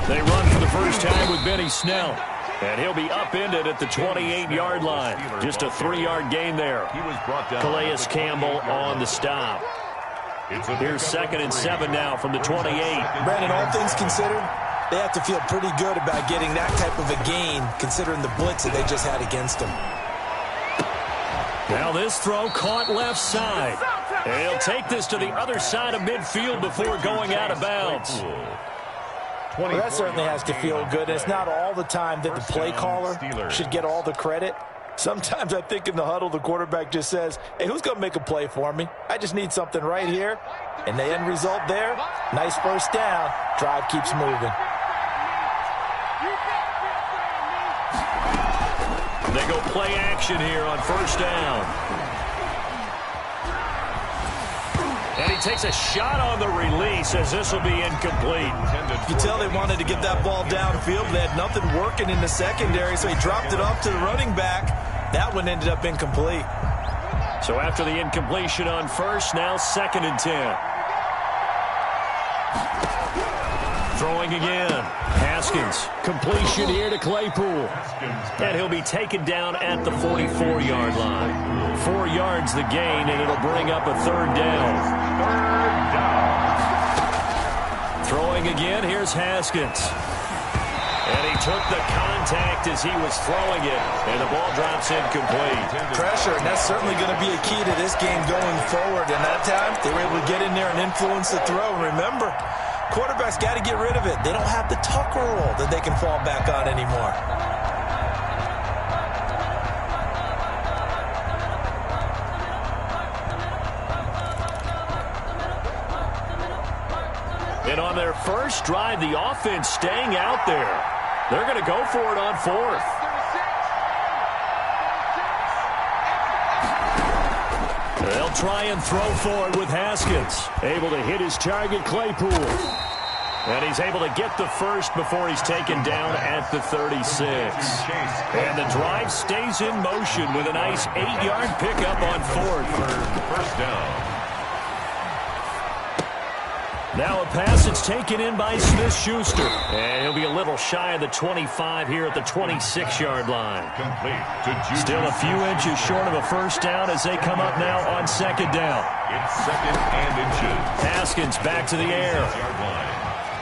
They run for the first time with Benny Snell. And he'll be upended at the 28-yard line. Just a 3-yard gain there. Calais Campbell on the stop. Here's 2nd and 7 now from the 28. Brandon, all things considered, they have to feel pretty good about getting that type of a gain, considering the blitz that they just had against them. Now this throw caught left side. And he'll take this to the other side of midfield before going out of bounds. Well, that certainly has to feel good. It's not all the time that the play caller should get all the credit. Sometimes I think in the huddle, the quarterback just says, hey, who's going to make a play for me? I just need something right here. And the end result there, nice first down. Drive keeps moving. They go play action here on first down. And he takes a shot on the release as this will be incomplete. You can tell they wanted to get that ball downfield. They had nothing working in the secondary, so he dropped it off to the running back. That one ended up incomplete. So after the incompletion on first, now 2nd and 10. Throwing again. Haskins. Completion here to Claypool. And he'll be taken down at the 44-yard line. 4 yards the gain, and it'll bring up a 3rd down. Throwing again, here's Haskins. And he took the contact as he was throwing it, and the ball drops incomplete. Pressure, and that's certainly going to be a key to this game going forward. And that time, they were able to get in there and influence the throw. Remember, quarterbacks got to get rid of it. They don't have the tuck roll that they can fall back on anymore. And on their first drive, the offense staying out there. They're going to go for it on 4th. They'll try and throw for it with Haskins. Able to hit his target, Claypool. And he's able to get the first before he's taken down at the 36. And the drive stays in motion with a nice 8-yard pickup on 4th. First down. Now a pass that's taken in by Smith-Schuster. And he'll be a little shy of the 25 here at the 26-yard line. Still a few inches short of a first down as they come up now on 2nd down. It's 2nd and inches. Haskins back to the air.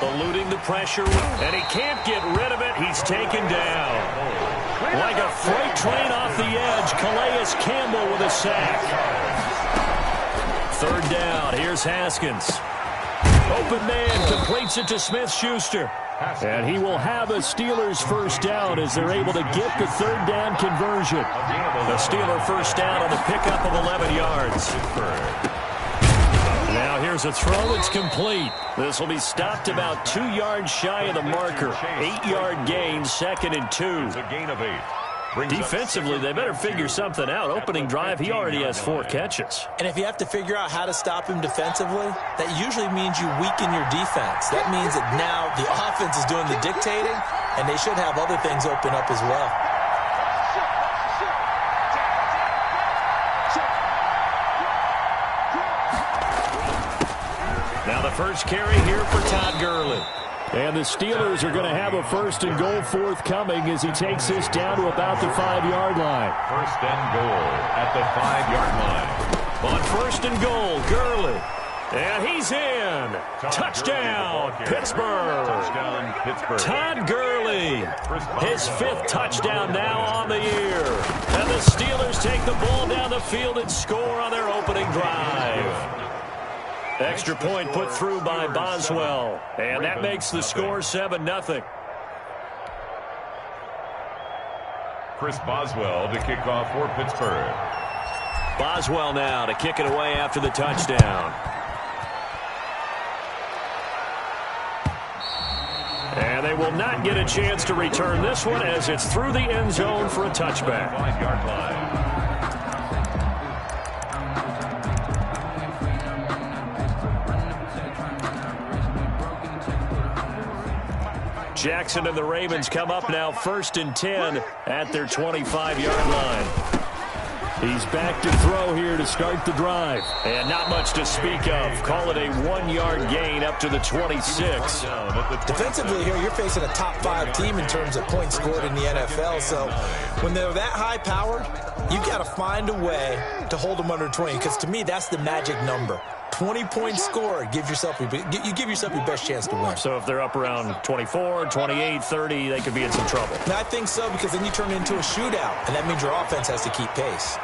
Eluding the pressure, and he can't get rid of it. He's taken down. Like a freight train off the edge, Calais Campbell with a sack. 3rd down, here's Haskins. Open man completes it to Smith-Schuster. And he will have a Steelers first down as they're able to get the 3rd down conversion. The Steeler first down on the pickup of 11 yards. Now here's a throw. It's complete. This will be stopped about 2 yards shy of the marker. 8-yard gain, 2nd and 2. It's a gain of 8. Defensively, they better figure something out. Opening drive, he already has 4 catches. And if you have to figure out how to stop him defensively, that usually means you weaken your defense. That means that now the offense is doing the dictating, and they should have other things open up as well. Now the first carry here for Todd Gurley. And the Steelers are going to have a 1st and goal forthcoming as he takes this down to about the 5-yard line. 1st and goal at the 5-yard line. On 1st and goal, Gurley. And he's in. Touchdown, Pittsburgh. Touchdown, Pittsburgh. Todd Gurley, his 5th touchdown now on the year. And the Steelers take the ball down the field and score on their opening drive. Extra point put through by Boswell. And that makes the score 7-0. Chris Boswell to kick off for Pittsburgh. Boswell now to kick it away after the touchdown. And they will not get a chance to return this one as it's through the end zone for a touchback. 5-yard line. Jackson and the Ravens come up now 1st and 10 at their 25-yard line. He's back to throw here to start the drive. And not much to speak of. Call it a 1-yard gain up to the 26. Defensively here, you're facing a top 5 team in terms of points scored in the NFL. So when they're that high powered, you've got to find a way to hold them under 20. Because to me, that's the magic number. 20 points scored, you give yourself your best chance to win. So if they're up around 24, 28, 30, they could be in some trouble. And I think so, because then you turn it into a shootout, and that means your offense has to keep pace.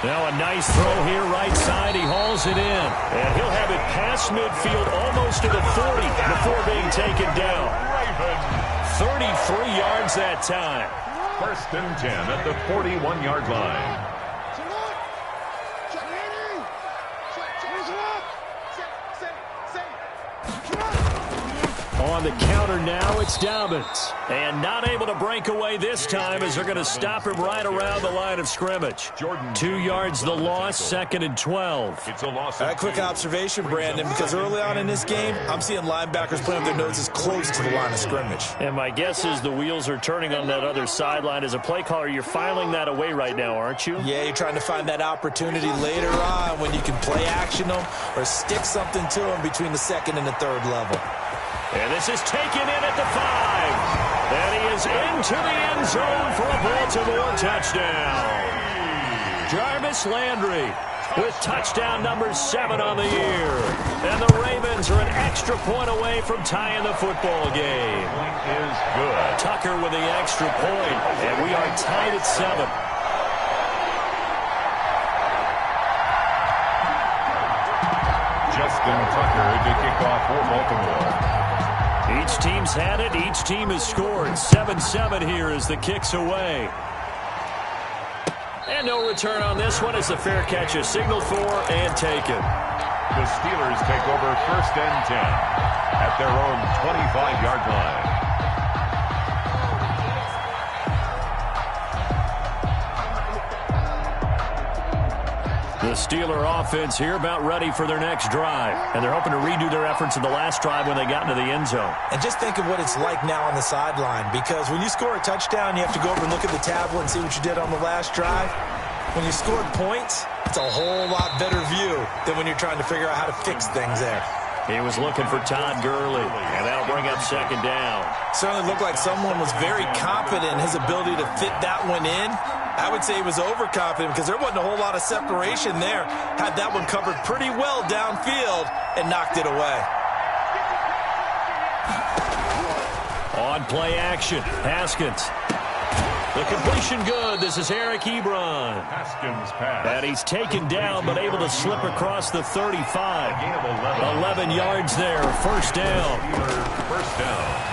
Now a nice throw here, right side. He hauls it in. And he'll have it past midfield, almost to the 40 before being taken down. 33 yards that time. 1st and 10 at the 41-yard line. On the counter now, it's Dobbins. And not able to break away this time as they're going to stop him right around the line of scrimmage. 2 yards the loss, 2nd and 12. It's a loss. A quick observation, Brandon, because early on in this game, I'm seeing linebackers putting their noses close to the line of scrimmage. And my guess is the wheels are turning on that other sideline. As a play caller, you're filing that away right now, aren't you? Yeah, you're trying to find that opportunity later on when you can play action them or stick something to them between the 2nd and the 3rd level. And this is taken in at the 5. And he is into the end zone for a Baltimore touchdown. Jarvis Landry with touchdown number 7 on the year. And the Ravens are an extra point away from tying the football game. Point is good. Tucker with the extra point. And we are tied at 7. Justin Tucker to kick off for Baltimore. Each team's had it. Each team has scored. 7-7 here as the kick's away. And no return on this one as the fair catch is signaled for and taken. The Steelers take over 1st and 10 at their own 25-yard line. The Steeler offense here about ready for their next drive. And they're hoping to redo their efforts in the last drive when they got into the end zone. And just think of what it's like now on the sideline, because when you score a touchdown, you have to go over and look at the tablet and see what you did on the last drive. When you scored points, it's a whole lot better view than when you're trying to figure out how to fix things there. He was looking for Todd Gurley, and that'll bring up 2nd down. Certainly looked like someone was very confident in his ability to fit that one in. I would say he was overconfident because there wasn't a whole lot of separation there. Had that one covered pretty well downfield and knocked it away. On play action, Haskins. The completion good. This is Eric Ebron. Haskins pass. And he's taken down but able to slip across the 35. 11 yards there. 1st down. 1st down.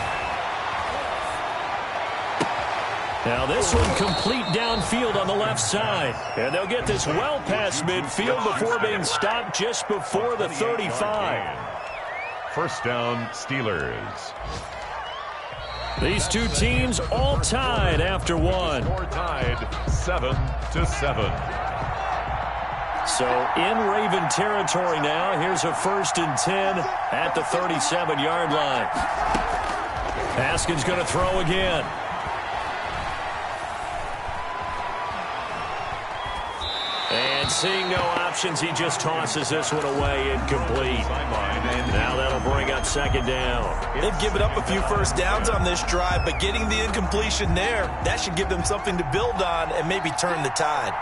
Now this one complete downfield on the left side. And they'll get this well past midfield before being stopped just before the 35. 1st down, Steelers. These two teams all tied after one. Score tied 7-7. So in Raven territory now. Here's a 1st and 10 at the 37-yard line. Haskins going to throw again. And seeing no options, he just tosses this one away incomplete. Now that'll bring up 2nd down. They've given up a few 1st downs on this drive, but getting the incompletion there, that should give them something to build on and maybe turn the tide.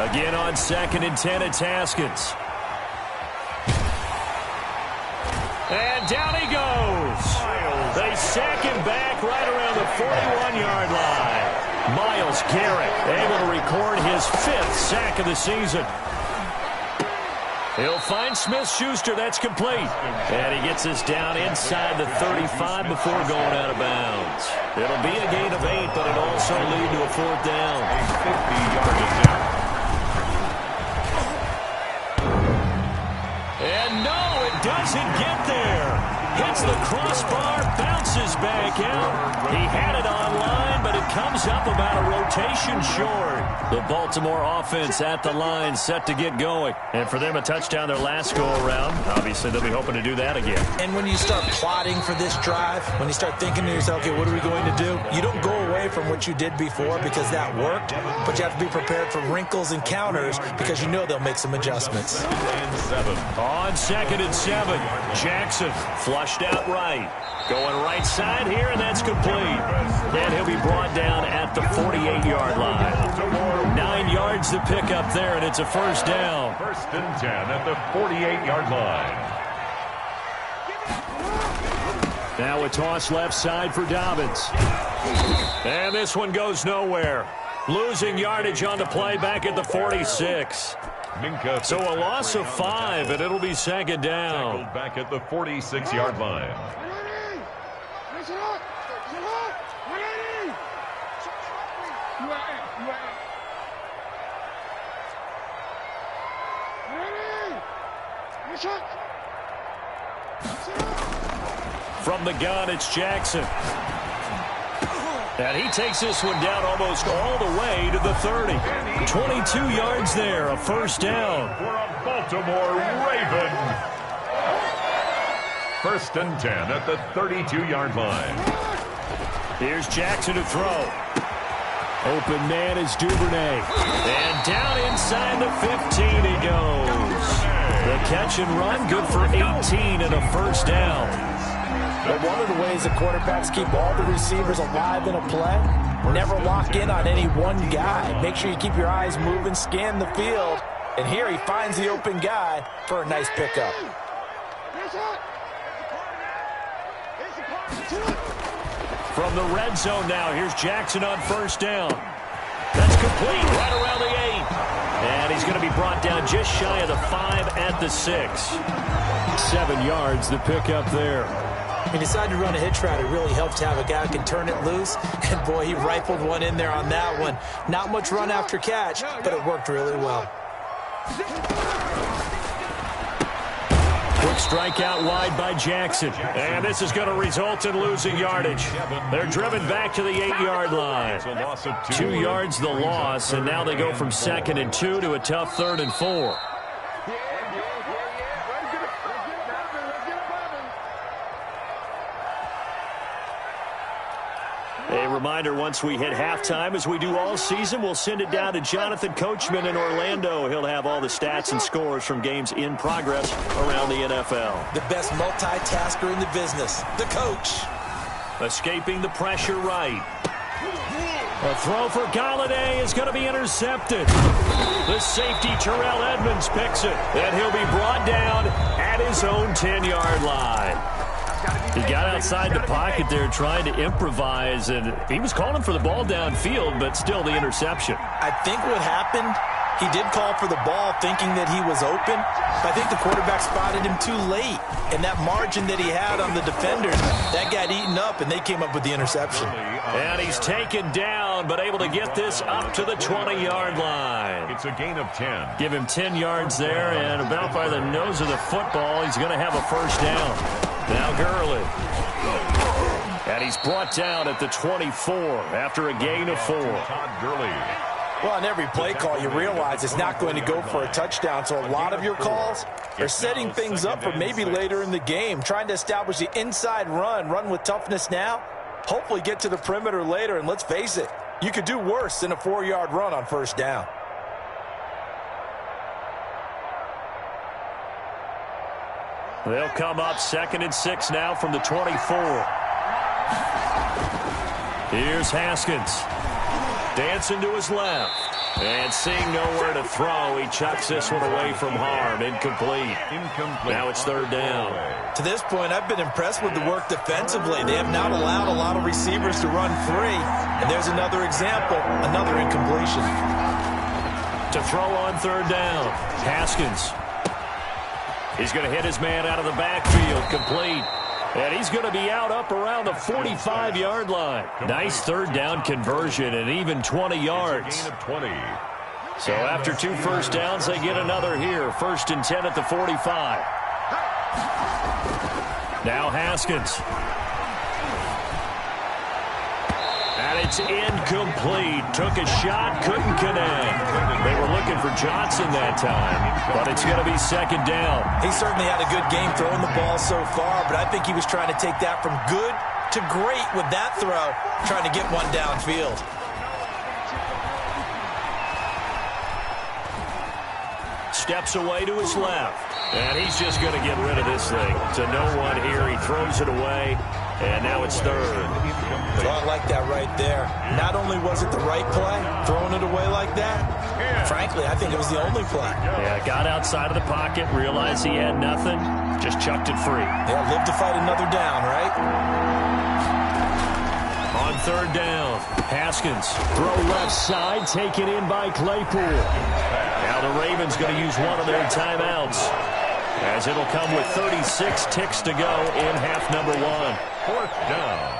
Again on 2nd and 10, it's Haskins. And down he goes. They sack him back right around the 41-yard line. Myles Garrett able to record his 5th sack of the season. He'll find Smith-Schuster. That's complete. And he gets this down inside the 35 before going out of bounds. It'll be a gain of 8, but it'll also lead to a 4th down. A 50-yard attempt. And no, it doesn't get there. Hits the crossbar, bounces back out. He had it online, but it comes up about a rotation short. The Baltimore offense at the line, set to get going. And for them, a touchdown their last go-around. Obviously, they'll be hoping to do that again. And when you start plotting for this drive, when you start thinking to yourself, okay, what are we going to do? You don't go away from what you did before because that worked, but you have to be prepared for wrinkles and counters because you know they'll make some adjustments. On 2nd and 7, Jackson flushed out right. Going right side here, and that's complete. And he'll be brought down at the 48-yard line. 9 yards to pick up there, and it's a first down. 1st and 10 at the 48-yard line. Now a toss left side for Dobbins. And this one goes nowhere. Losing yardage on the play back at the 46. So a loss of 5, and it'll be 2nd down. Tackled back at the 46-yard line. From the gun, it's Jackson. And he takes this one down almost all the way to the 30. 22 yards there, a first down. For a Baltimore Raven. 1st and 10 at the 32-yard line. Here's Jackson to throw. Open man is Duvernay. And down inside the 15 he goes. The catch and run, good for 18 and a first down. But one of the ways the quarterbacks keep all the receivers alive in a play, never lock in on any one guy. Make sure you keep your eyes moving, scan the field. And here he finds the open guy for a nice pickup. From the red zone now, here's Jackson on first down. That's complete right around the 8. And he's going to be brought down just shy of the 5 at the 6. 7 yards the pickup there. He decided to run a hitch route. It really helps to have a guy who can turn it loose. And, boy, he rifled one in there on that one. Not much run after catch, but it worked really well. Quick strike out wide by Jackson. And this is going to result in losing yardage. They're driven back to the 8-yard line. 2 yards the loss, and now they go from 2nd and 2 to a tough 3rd and 4. A reminder, once we hit halftime, as we do all season, we'll send it down to Jonathan Coachman in Orlando. He'll have all the stats and scores from games in progress around the NFL. The best multitasker in the business, the coach. Escaping the pressure right. A throw for Galladay is going to be intercepted. The safety, Terrell Edmonds, picks it. And he'll be brought down at his own 10-yard line. He got outside the pocket there trying to improvise, and he was calling for the ball downfield, but still the interception. I think what happened, he did call for the ball thinking that he was open, but I think the quarterback spotted him too late. And that margin that he had on the defenders, that got eaten up, and they came up with the interception. And he's taken down, but able to get this up to the 20-yard line. It's a gain of 10. Give him 10 yards there, and about by the nose of the football, he's going to have a first down. Now Gurley. And he's brought down at the 24 after a gain of 4. Todd Gurley. Well, on every play call, you realize it's not going to go for a touchdown. So a lot of your calls are setting things up for maybe later in the game, trying to establish the inside run with toughness now, hopefully get to the perimeter later. And let's face it, you could do worse than a 4-yard run on first down. They'll come up 2nd and 6 now from the 24. Here's Haskins. Dancing to his left. And seeing nowhere to throw, he chucks this one away from harm. Incomplete. Now it's 3rd down. To this point, I've been impressed with the work defensively. They have not allowed a lot of receivers to run free. And there's another example, another incompletion. To throw on 3rd down, Haskins. He's going to hit his man out of the backfield, complete. And he's going to be out up around the 45-yard line. Nice 3rd down conversion and even 20 yards. Gain of 20. So after 2 first downs, they get another here. 1st and 10 at the 45. Now Haskins. And it's incomplete. Took a shot, couldn't connect. They were looking for Johnson that time, but it's going to be second down. He certainly had a good game throwing the ball so far, but I think he was trying to take that from good to great with that throw, trying to get one downfield. Steps away to his left. And he's just going to get rid of this thing. To no one here. He throws it away. And now it's third. So I like that right there. Not only was it the right play, throwing it away like that, frankly, I think it was the only play. Yeah, got outside of the pocket, realized he had nothing, just chucked it free. Yeah, live to fight another down, right? On third down, Haskins. Throw left side, taken in by Claypool. Now the Ravens going to use one of their timeouts, as it'll come with 36 ticks to go in half number one. Fourth down.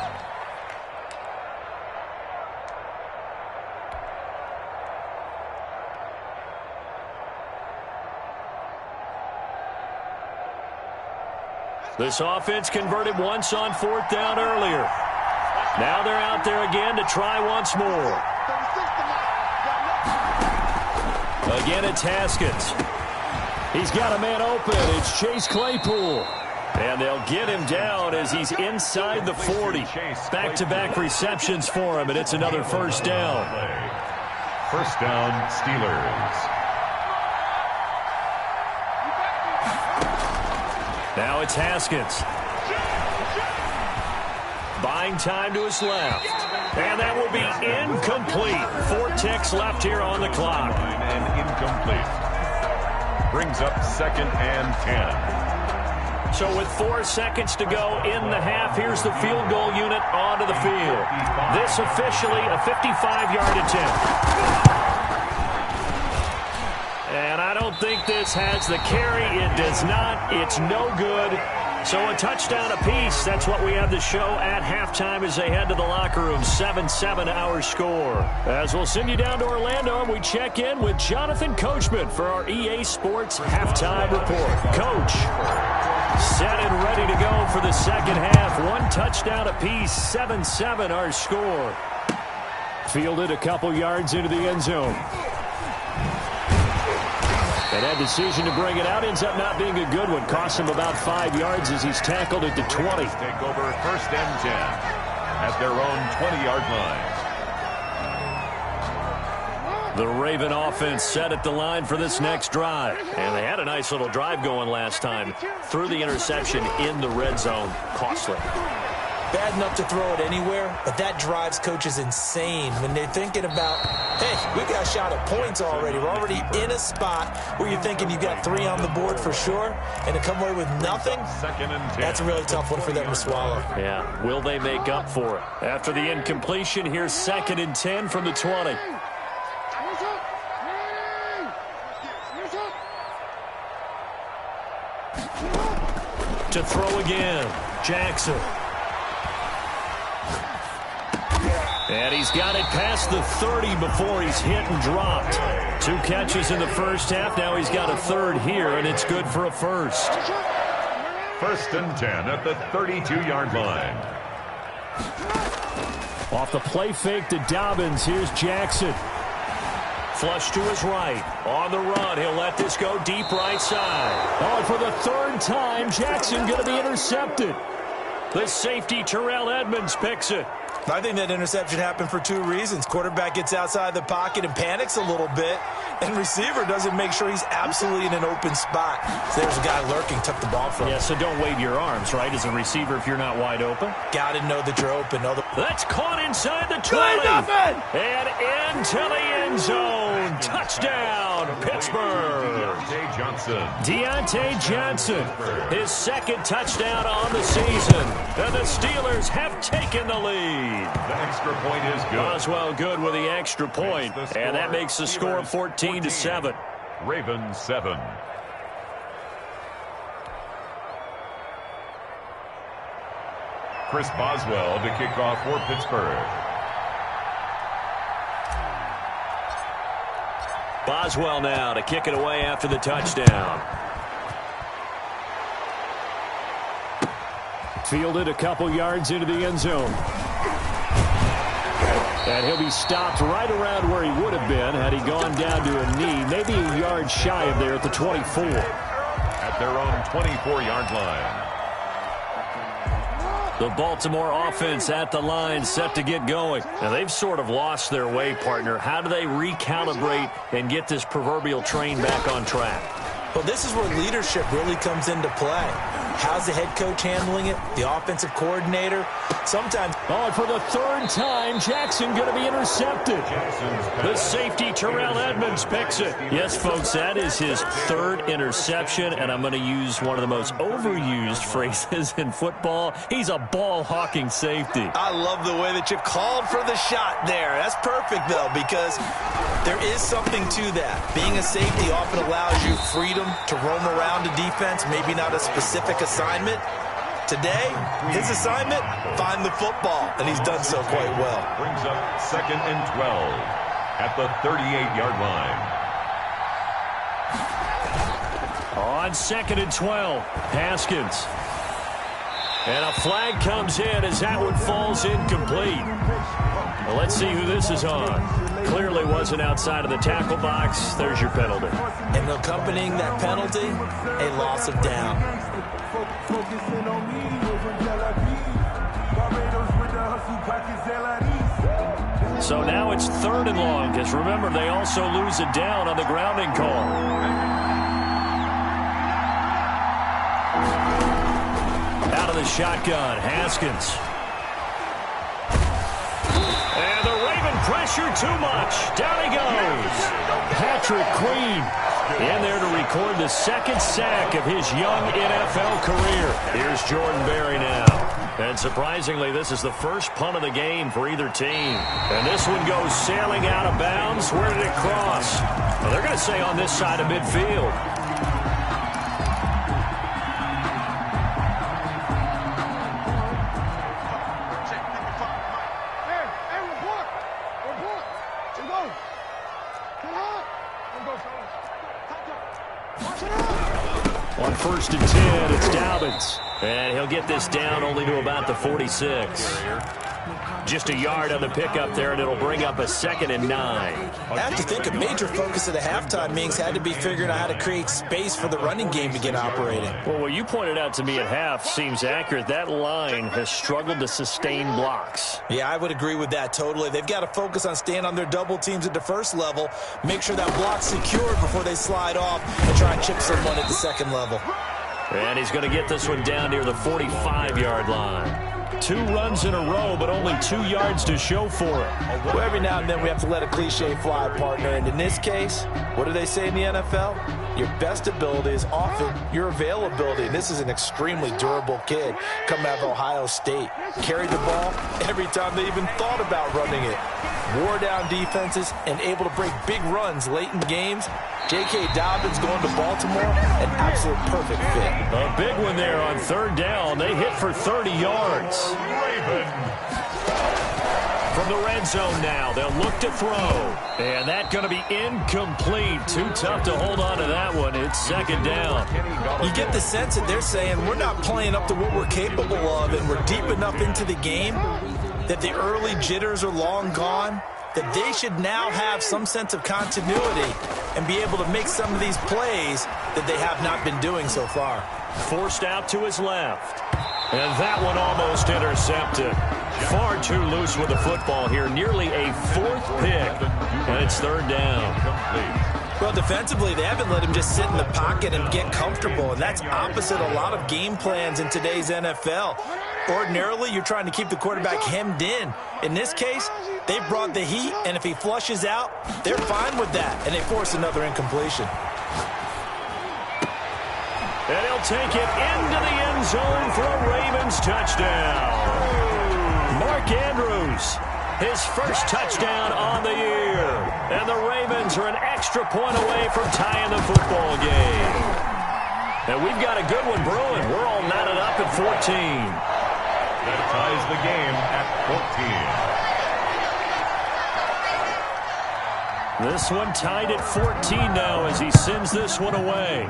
This offense converted once on fourth down earlier. Now they're out there again to try once more. Again, it's Haskins. He's got a man open. It's Chase Claypool. And they'll get him down as he's inside the 40. Back-to-back receptions for him, and it's another first down. First down, Steelers. Now it's Haskins. Buying time to his left. And that will be incomplete. 4 ticks left here on the clock. And incomplete. Brings up second and 10. So with 4 seconds to go in the half, here's the field goal unit onto the field. This officially a 55-yard attempt. And I don't think this has the carry. It does not. It's no good. So a touchdown apiece. That's what we have to show at halftime as they head to the locker room. 7-7 our score. As we'll send you down to Orlando, and we check in with Jonathan Coachman for our EA Sports Halftime Report. Coach, set and ready to go for the second half. 1 touchdown apiece. 7-7 our score. Fielded a couple yards into the end zone. And that decision to bring it out ends up not being a good one. Costs him about 5 yards as he's tackled at the 20. Take over first and 10 at their own 20-yard line. The Raven offense set at the line for this next drive. And they had a nice little drive going last time. Threw the interception in the red zone. Costly. Bad enough to throw it anywhere, but that drives coaches insane when they're thinking about, hey, we got a shot at points already. We're already in a spot where you're thinking you got 3 on the board for sure, and to come away with nothing, that's a really tough one for them to swallow. Yeah, will they make up for it? After the incompletion, here's second and 10 from the 20. To throw again, Jackson. And he's got it past the 30 before he's hit and dropped. 2 catches in the first half. Now he's got a third here, and it's good for a first. First and 10 at the 32-yard line. Off the play fake to Dobbins. Here's Jackson. Flush to his right. On the run. He'll let this go deep right side. Oh, and for the 3rd time, Jackson going to be intercepted. The safety, Terrell Edmonds, picks it. I think that interception happened for 2 reasons. Quarterback gets outside the pocket and panics a little bit, and receiver doesn't make sure he's absolutely in an open spot. So there's a guy lurking, took the ball from him. Yeah, so don't wave your arms, right, as a receiver if you're not wide open. Got to know that you're open. That's caught inside the 20. And into the end zone. Touchdown, Pittsburgh. Deontay Johnson, his 2nd touchdown on the season. And the Steelers have taken the lead. The extra point is good. Boswell good with the extra point, and that makes the score 14-7. Ravens 7. Chris Boswell to kick off for Pittsburgh. Boswell now to kick it away after the touchdown. Fielded a couple yards into the end zone. And he'll be stopped right around where he would have been had he gone down to a knee, maybe a yard shy of there at the 24. At their own 24-yard line. The Baltimore offense at the line, set to get going. Now, they've sort of lost their way, partner. How do they recalibrate and get this proverbial train back on track? Well, this is where leadership really comes into play. How's the head coach handling it? The offensive coordinator? Sometimes. Oh, and for the third time, Jackson going to be intercepted. The safety, Terrell Edmonds, picks it. Yes, folks, that is his third interception, and I'm going to use one of the most overused phrases in football. He's a ball-hawking safety. I love the way that you called for the shot there. That's perfect, though, because there is something to that. Being a safety often allows you freedom to roam around a defense, maybe not a specific assignment. Today, his assignment, find the football, and he's done so quite well. Brings up 2nd and 12 at the 38-yard line. On 2nd and 12, Haskins. And a flag comes in as that one falls incomplete. Well, let's see who this is on. Clearly wasn't outside of the tackle box. There's your penalty. And accompanying that penalty, a loss of down. So now it's 3rd and long, because remember, they also lose a down on the grounding call. Out of the shotgun, Haskins. And the Raven pressure too much. Down he goes. Patrick Queen in there to record the 2nd sack of his young NFL career. Here's Jordan Berry now. And surprisingly, this is the first punt of the game for either team. And this one goes sailing out of bounds. Where did it cross? Well, they're going to say on this side of midfield. On 1st and 10, it's Dobbins. And he'll get this down only to about the 46. Just a yard on the pickup there, and it'll bring up a 2nd and 9. I have to think a major focus of the halftime meetings had to be figuring out how to create space for the running game to get operating. Well, what you pointed out to me at half seems accurate. That line has struggled to sustain blocks. Yeah, I would agree with that totally. They've got to focus on staying on their double teams at the first level, make sure that block's secured before they slide off and try and chip someone at the second level. And he's going to get this one down near the 45-yard line. 2 runs in a row, but only 2 yards to show for it. Well, every now and then we have to let a cliche fly, partner. And in this case, what do they say in the NFL? Your best ability is often your availability. And this is an extremely durable kid coming out of Ohio State. Carried the ball every time they even thought about running it. Wore down defenses and able to break big runs late in games. J.K. Dobbins going to Baltimore, an absolute perfect fit. A big one there on 3rd down. They hit for 30 yards. From the red zone now, they'll look to throw. And that's going to be incomplete. Too tough to hold on to that one. It's 2nd down. You get the sense that they're saying we're not playing up to what we're capable of, and we're deep enough into the game that the early jitters are long gone, that they should now have some sense of continuity and be able to make some of these plays that they have not been doing so far. Forced out to his left. And that one almost intercepted. Far too loose with the football here. Nearly a 4th pick. And it's 3rd down. Well, defensively, they haven't let him just sit in the pocket and get comfortable. And that's opposite a lot of game plans in today's NFL. Ordinarily, you're trying to keep the quarterback hemmed in. In this case, they brought the heat, and if he flushes out, they're fine with that, and they force another incompletion. And he'll take it into the end zone for a Ravens touchdown. Mark Andrews, his first touchdown on the year. And the Ravens are an extra point away from tying the football game. And we've got a good one brewing. We're all knotted up at 14. That ties the game at 14. This one tied at 14 now as he sends this one away.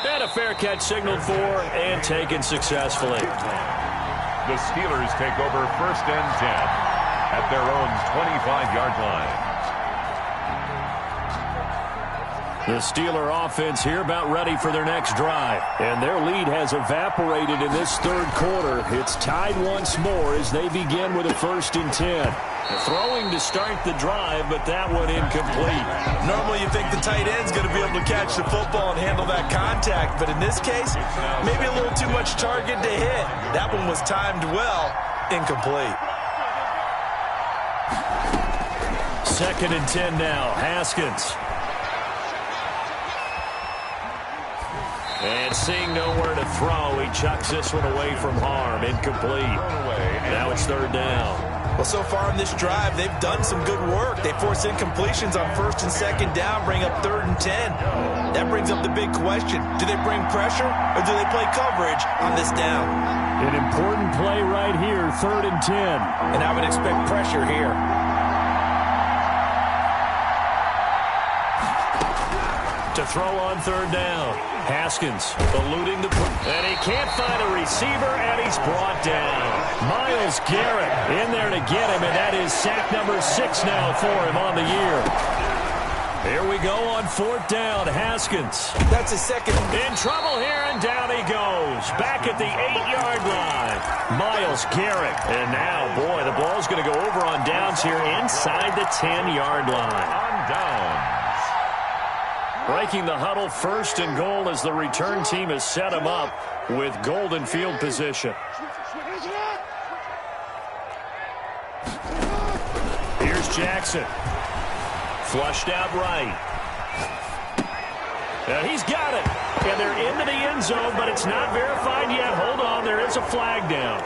And a fair catch signaled for and taken successfully. The Steelers take over first and 10 at their own 25-yard line. The Steeler offense here about ready for their next drive. And their lead has evaporated in this third quarter. It's tied once more as they begin with a first and 10. Throwing to start the drive, but that one incomplete. Normally you think the tight end's going to be able to catch the football and handle that contact, but in this case, maybe a little too much target to hit. That one was timed well, incomplete. Second and 10 now, Haskins. And seeing nowhere to throw, he chucks this one away from harm. Incomplete. Now it's third down. Well, so far in this drive, they've done some good work. They force incompletions on first and second down, bring up third and 10. That brings up the big question. Do they bring pressure or do they play coverage on this down? An important play right here, third and 10. And I would expect pressure here. To throw on third down. Haskins eluding the and he can't find a receiver, and he's brought down. Myles Garrett in there to get him, and that is sack number 6 now for him on the year. Here we go on fourth down. Haskins. That's his second. In trouble here, and down he goes. Back at the 8-yard line. Myles Garrett. And now, boy, the ball's going to go over on downs here inside the 10-yard line. On downs. Breaking the huddle, first and goal as the return team has set him up with golden field position. Here's Jackson. Flushed out right. And he's got it. And they're into the end zone, but it's not verified yet. Hold on, there is a flag down.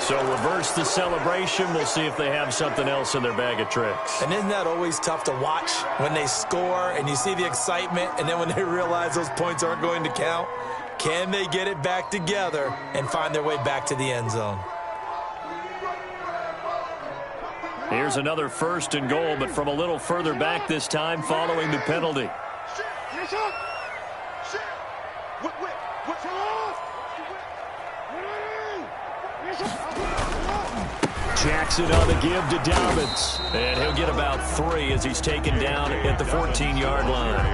So reverse the celebration. We'll see if they have something else in their bag of tricks. And isn't that always tough to watch when they score and you see the excitement, and then when they realize those points aren't going to count? Can they get it back together and find their way back to the end zone? Here's another first and goal, but from a little further back this time following the penalty. Jackson on the give to Dobbins. And he'll get about 3 as he's taken down at the 14-yard line.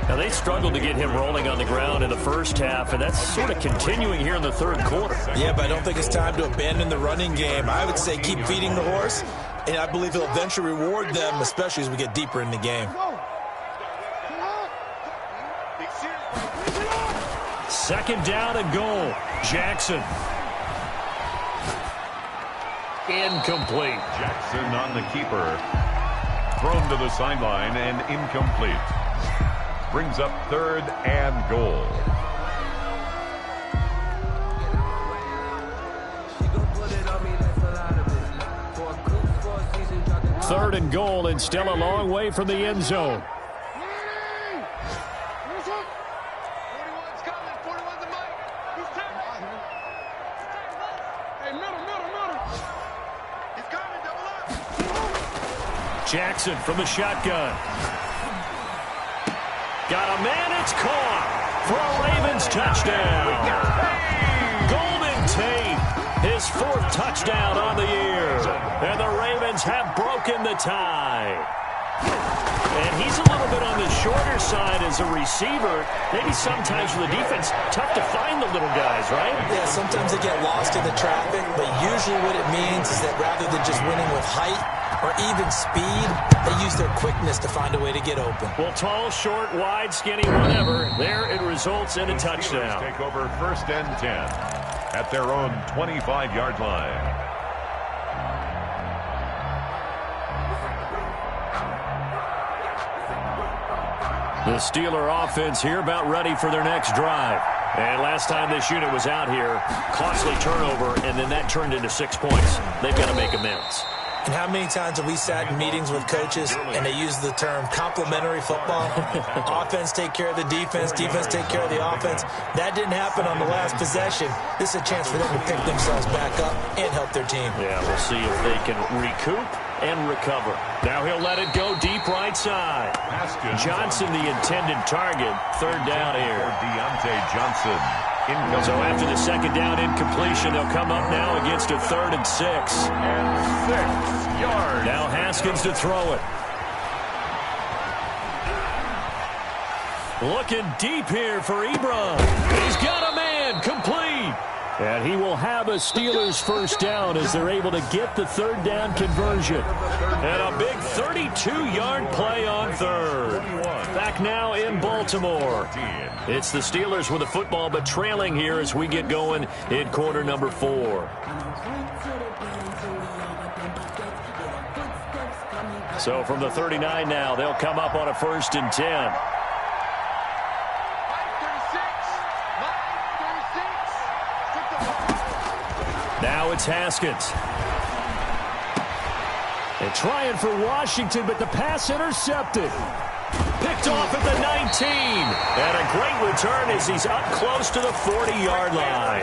Now, they struggled to get him rolling on the ground in the first half, and that's sort of continuing here in the third quarter. Yeah, but I don't think it's time to abandon the running game. I would say keep feeding the horse, and I believe he'll eventually reward them, especially as we get deeper in the game. Second down and goal. Jackson. Incomplete. Jackson on the keeper. Thrown to the sideline and incomplete. Brings up third and goal. Third and goal, and still a long way from the end zone. Jackson from the shotgun. Got a man, it's caught for a Ravens touchdown. Golden Tate, his 4th touchdown on the year. And the Ravens have broken the tie. And he's a little bit on the shorter side as a receiver. Maybe sometimes for the defense, tough to find the little guys, right? Yeah, sometimes they get lost in the traffic, but usually what it means is that rather than just winning with height or even speed, they use their quickness to find a way to get open. Well, tall, short, wide, skinny, whatever, there it results in a touchdown. Take over first and 10 at their own 25-yard line. The Steeler offense here about ready for their next drive. And last time this unit was out here, costly turnover, and then that turned into 6 points. They've got to make amends. And how many times have we sat in meetings with coaches and they use the term complementary football? Offense take care of the defense, defense take care of the offense. That didn't happen on the last possession. This is a chance for them to pick themselves back up and help their team. Yeah, we'll see if they can recoup and recover. Now he'll let it go deep right side. Johnson, the intended target. Third down here. Deontay Johnson. So after the second down incompletion, they'll come up now against a 3rd and 6. And 6 yards. Now Haskins to throw it. Looking deep here for Ebron. He's got a man, complete. And he will have a Steelers first down as they're able to get the 3rd down conversion. And a big 32-yard play on 3rd. Back now in Baltimore. It's the Steelers with the football, but trailing here as we get going in quarter number 4. So from the 39 now, they'll come up on a 1st and 10. Now it's Haskins. They're trying for Washington, but the pass intercepted. Picked off at the 19. And a great return as he's up close to the 40-yard line.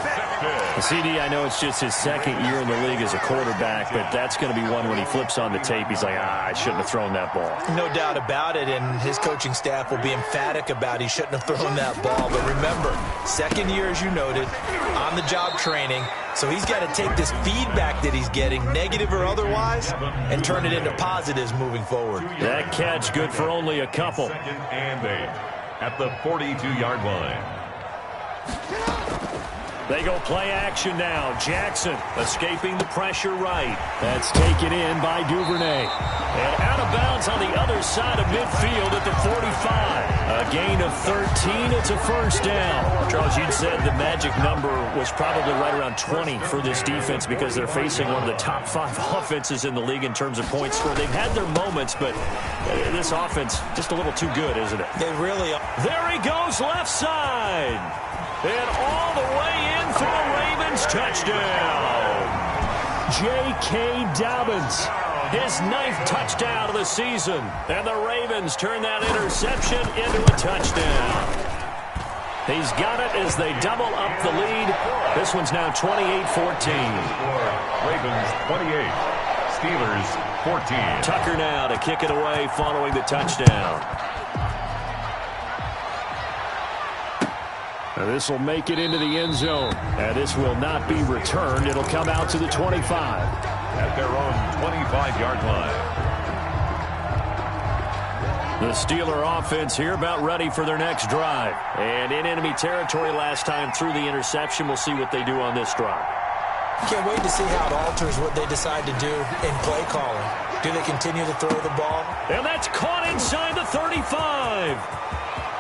CD, I know it's just his 2nd year in the league as a quarterback, but that's going to be one when he flips on the tape. He's like, I shouldn't have thrown that ball. No doubt about it, and his coaching staff will be emphatic about he shouldn't have thrown that ball. But remember, 2nd year, as you noted, on-the-job training. So he's got to take this feedback that he's getting, negative or otherwise, and turn it into positives moving forward. That catch good for only a couple. 2nd and 8 at the 42-yard line. They go play action now. Jackson escaping the pressure right. That's taken in by Duvernay. And out of bounds on the other side of midfield at the 45. A gain of 13. It's a first down. Charles, you'd said the magic number was probably right around 20 for this defense because they're facing one of the top 5 offenses in the league in terms of points scored. They've had their moments, but this offense just a little too good, isn't it? They really are. There he goes left side. And all the way in for a Ravens touchdown. J.K. Dobbins, his 9th touchdown of the season. And the Ravens turn that interception into a touchdown. He's got it as they double up the lead. This one's now 28-14. Ravens 28, Steelers 14. Tucker now to kick it away following the touchdown. This will make it into the end zone. And this will not be returned. It'll come out to the 25. At their own 25-yard line. The Steeler offense here about ready for their next drive. And in enemy territory last time through the interception. We'll see what they do on this drive. Can't wait to see how it alters what they decide to do in play calling. Do they continue to throw the ball? And that's caught inside the 35.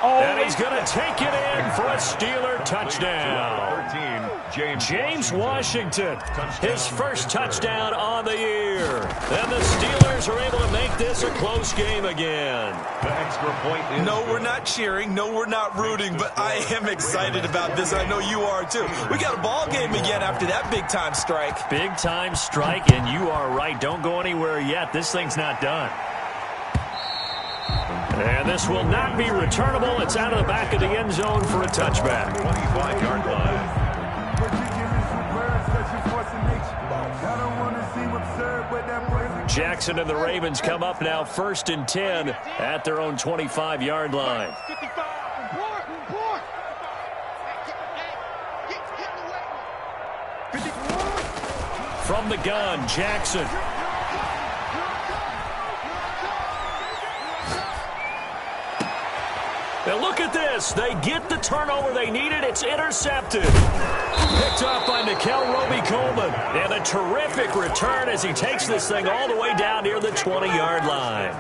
And he's going to take it in for a Steeler touchdown. 13, James Washington, his first touchdown on the year. And the Steelers are able to make this a close game again. The extra point is... No, we're not cheering. No, we're not rooting. But I am excited about this. I know you are, too. We got a ball game again after that big-time strike. Big-time strike, and you are right. Don't go anywhere yet. This thing's not done. And this will not be returnable. It's out of the back of the end zone for a touchback. 25-yard line. Jackson and the Ravens come up now 1st and 10 at their own 25-yard line. From the gun, Jackson. Now look at this. They get the turnover they needed. It's intercepted. Picked up by Nickel Roby-Coleman. And a terrific return as he takes this thing all the way down near the 20-yard line.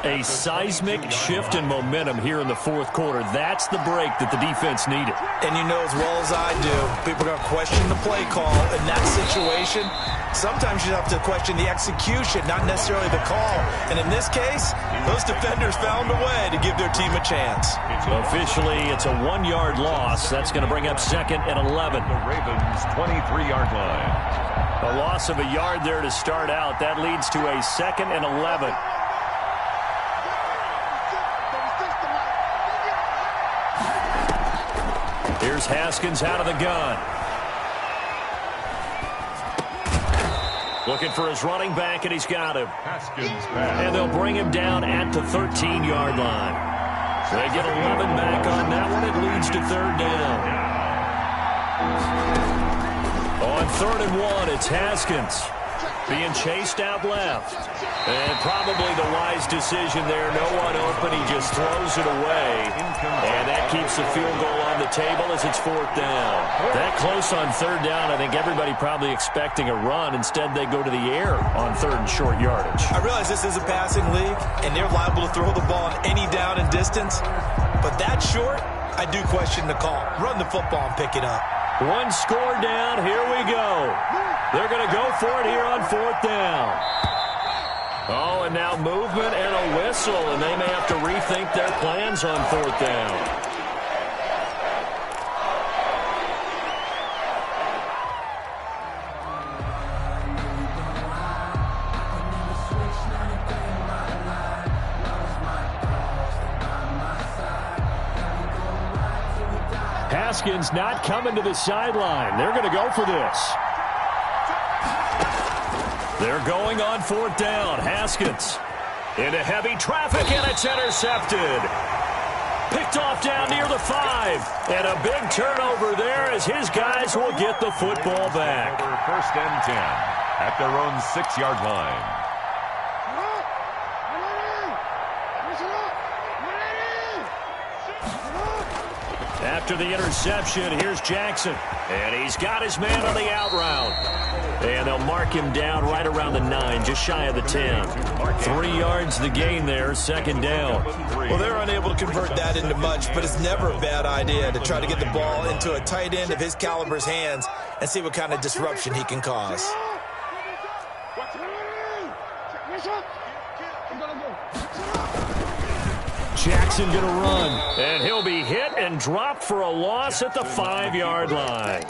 A seismic shift in momentum here in the 4th quarter. That's the break that the defense needed. And you know as well as I do, people are going to question the play call in that situation. Sometimes you have to question the execution, not necessarily the call. And in this case, those defenders found a way to give their team a chance. Officially, it's a 1-yard loss. That's going to bring up 2nd and 11. The Ravens' 23-yard line. A loss of a yard there to start out. That leads to a 2nd and 11. Here's Haskins out of the gun. Looking for his running back, and he's got him. Haskins and they'll bring him down at the 13-yard line. They get 11 back on that one. It leads to 3rd down. 3rd and 1, it's Haskins being chased out left. And probably the wise decision there. No one open. He just throws it away. And that keeps the field goal on the table as it's 4th down. That close on 3rd down, I think everybody probably expecting a run. Instead, they go to the air on 3rd and short yardage. I realize this is a passing league, and they're liable to throw the ball on any down and distance. But that short, I do question the call. Run the football and pick it up. One score down. Here we go. They're going to go for it here on 4th down. Oh, and now movement and a whistle, and they may have to rethink their plans on 4th down. Haskins not coming to the sideline. They're going to go for this. They're going on 4th down. Haskins into heavy traffic, and it's intercepted. Picked off down near the 5. And a big turnover there as his guys will get the football back. 1st and 10 at their own 6-yard line. After the interception, here's Jackson. And he's got his man on the out route. And they'll mark him down right around the 9, just shy of the 10. 3 yards the gain there, 2nd down. Well, they're unable to convert that into much, but it's never a bad idea to try to get the ball into a tight end of his caliber's hands and see what kind of disruption he can cause. Jackson going to run. And he'll be hit and dropped for a loss at the 5-yard line.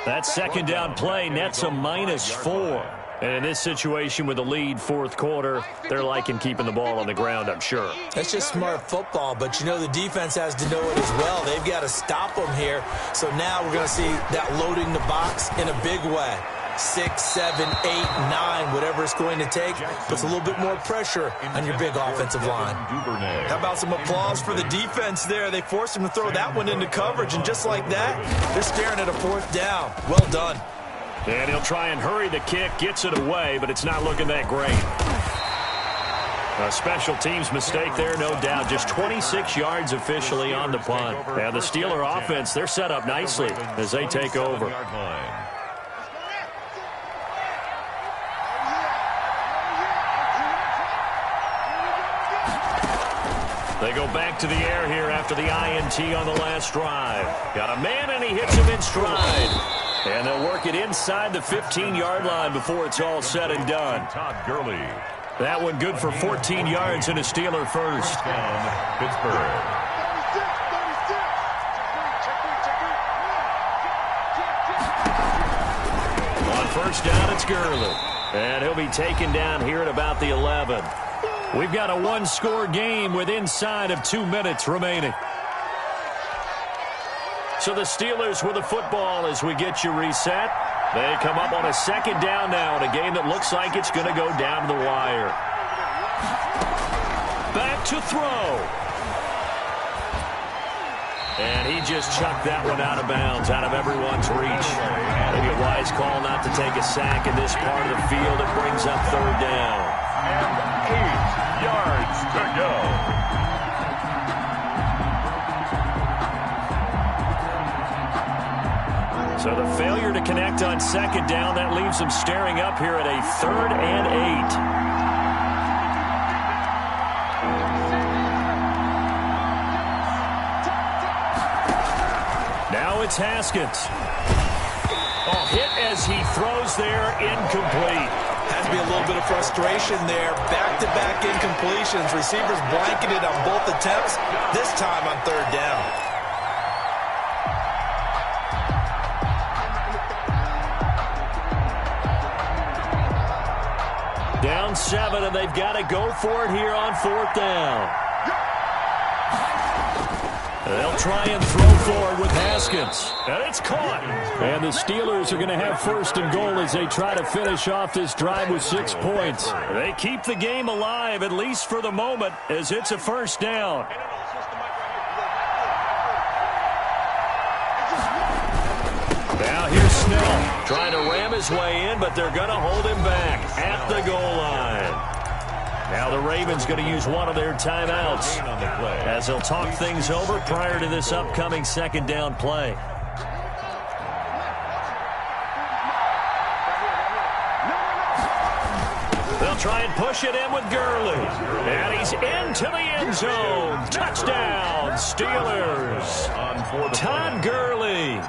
That 2nd down play nets a -4. And in this situation with the lead 4th quarter, they're liking keeping the ball on the ground, I'm sure. That's just smart football, but you know the defense has to know it as well. They've got to stop them here. So now we're going to see that loading the box in a big way. 6, 7, 8, 9, whatever it's going to take, puts a little bit more pressure on your big offensive line. How about some applause for the defense there? They forced him to throw that one into coverage, and just like that, they're staring at a 4th down. Well done. And he'll try and hurry the kick, gets it away, but it's not looking that great. A special teams mistake there, no doubt. Just 26 yards officially on the punt. And the Steeler offense, they're set up nicely as they take over. They go back to the air here after the INT on the last drive. Got a man, and he hits him in stride. And they'll work it inside the 15-yard line before it's all said and done. Todd Gurley. That one good for 14 yards and a Steeler first. Pittsburgh. On 1st down, it's Gurley. And he'll be taken down here at about the 11. We've got a 1-score game with inside of 2 minutes remaining. So the Steelers with the football as we get you reset. They come up on a 2nd down now in a game that looks like it's going to go down to the wire. Back to throw. And he just chucked that one out of bounds, out of everyone's reach. Maybe a wise call not to take a sack in this part of the field. It brings up 3rd down. And 8 yards to go. So the failure to connect on 2nd down, that leaves them staring up here at a 3rd and 8. Now it's Haskins. Oh, hit as he throws there, incomplete. Has to be a little bit of frustration there. Back-to-back incompletions. Receivers blanketed on both attempts, this time on 3rd down. Down 7, and they've got to go for it here on 4th down. They'll try and throw for it with Haskins. And it's caught. And the Steelers are going to have 1st and goal as they try to finish off this drive with 6 points. They keep the game alive, at least for the moment, as it's a 1st down. Now here's Snell. Trying to ram his way in, but they're going to hold him back at the goal line. Now the Ravens going to use one of their timeouts as they'll talk things over prior to this upcoming second down play. They'll try and push it in with Gurley. And he's into the end zone. Touchdown, Steelers. Todd Gurley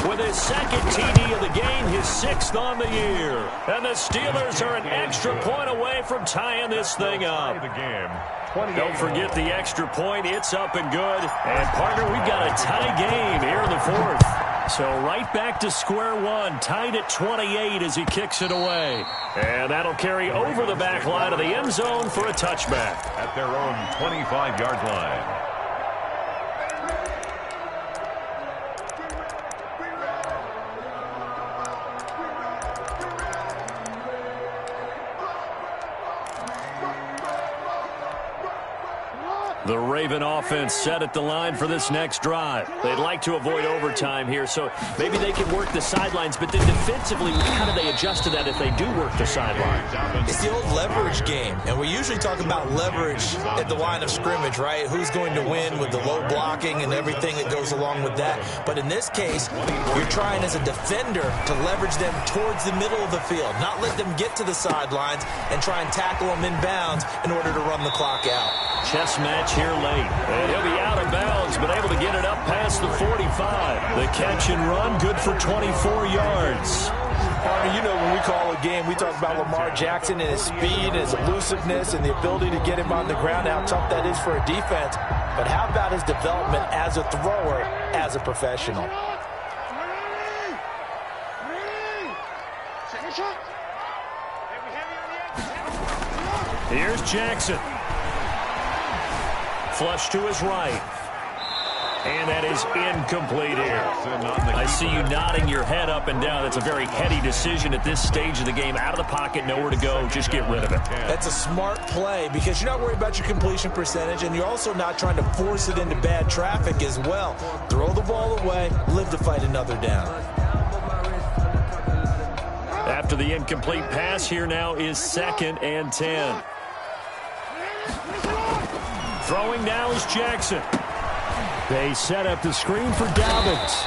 with his second TD of the game, his 6th on the year. And the Steelers are an extra point away from tying this thing up. Don't forget the extra point. It's up and good. And, partner, we've got a tie game here in the 4th. So right back to square one, tied at 28 as he kicks it away. And that'll carry over the back line of the end zone for a touchback. At their own 25-yard line. The Raven offense set at the line for this next drive. They'd like to avoid overtime here, so maybe they can work the sidelines, but then defensively, how do they adjust to that if they do work the sideline? It's the old leverage game, and we usually talk about leverage at the line of scrimmage, right? Who's going to win with the low blocking and everything that goes along with that. But in this case, you're trying as a defender to leverage them towards the middle of the field, not let them get to the sidelines and try and tackle them in bounds in order to run the clock out. Chess match here late. And he'll be out of bounds, but able to get it up past the 45. The catch and run, good for 24 yards. Partner, you know when we call a game, we talk about Lamar Jackson and his speed, his elusiveness, and the ability to get him on the ground, how tough that is for a defense. But how about his development as a thrower, as a professional? Here's Jackson. Flush to his right. And that is incomplete here. I see you nodding your head up and down. That's a very heady decision at this stage of the game. Out of the pocket, nowhere to go. Just get rid of it. That's a smart play because you're not worried about your completion percentage, and you're also not trying to force it into bad traffic as well. Throw the ball away, live to fight another down. After the incomplete pass, here now is 2nd and 10. Throwing now is Jackson. They set up the screen for Dobbins.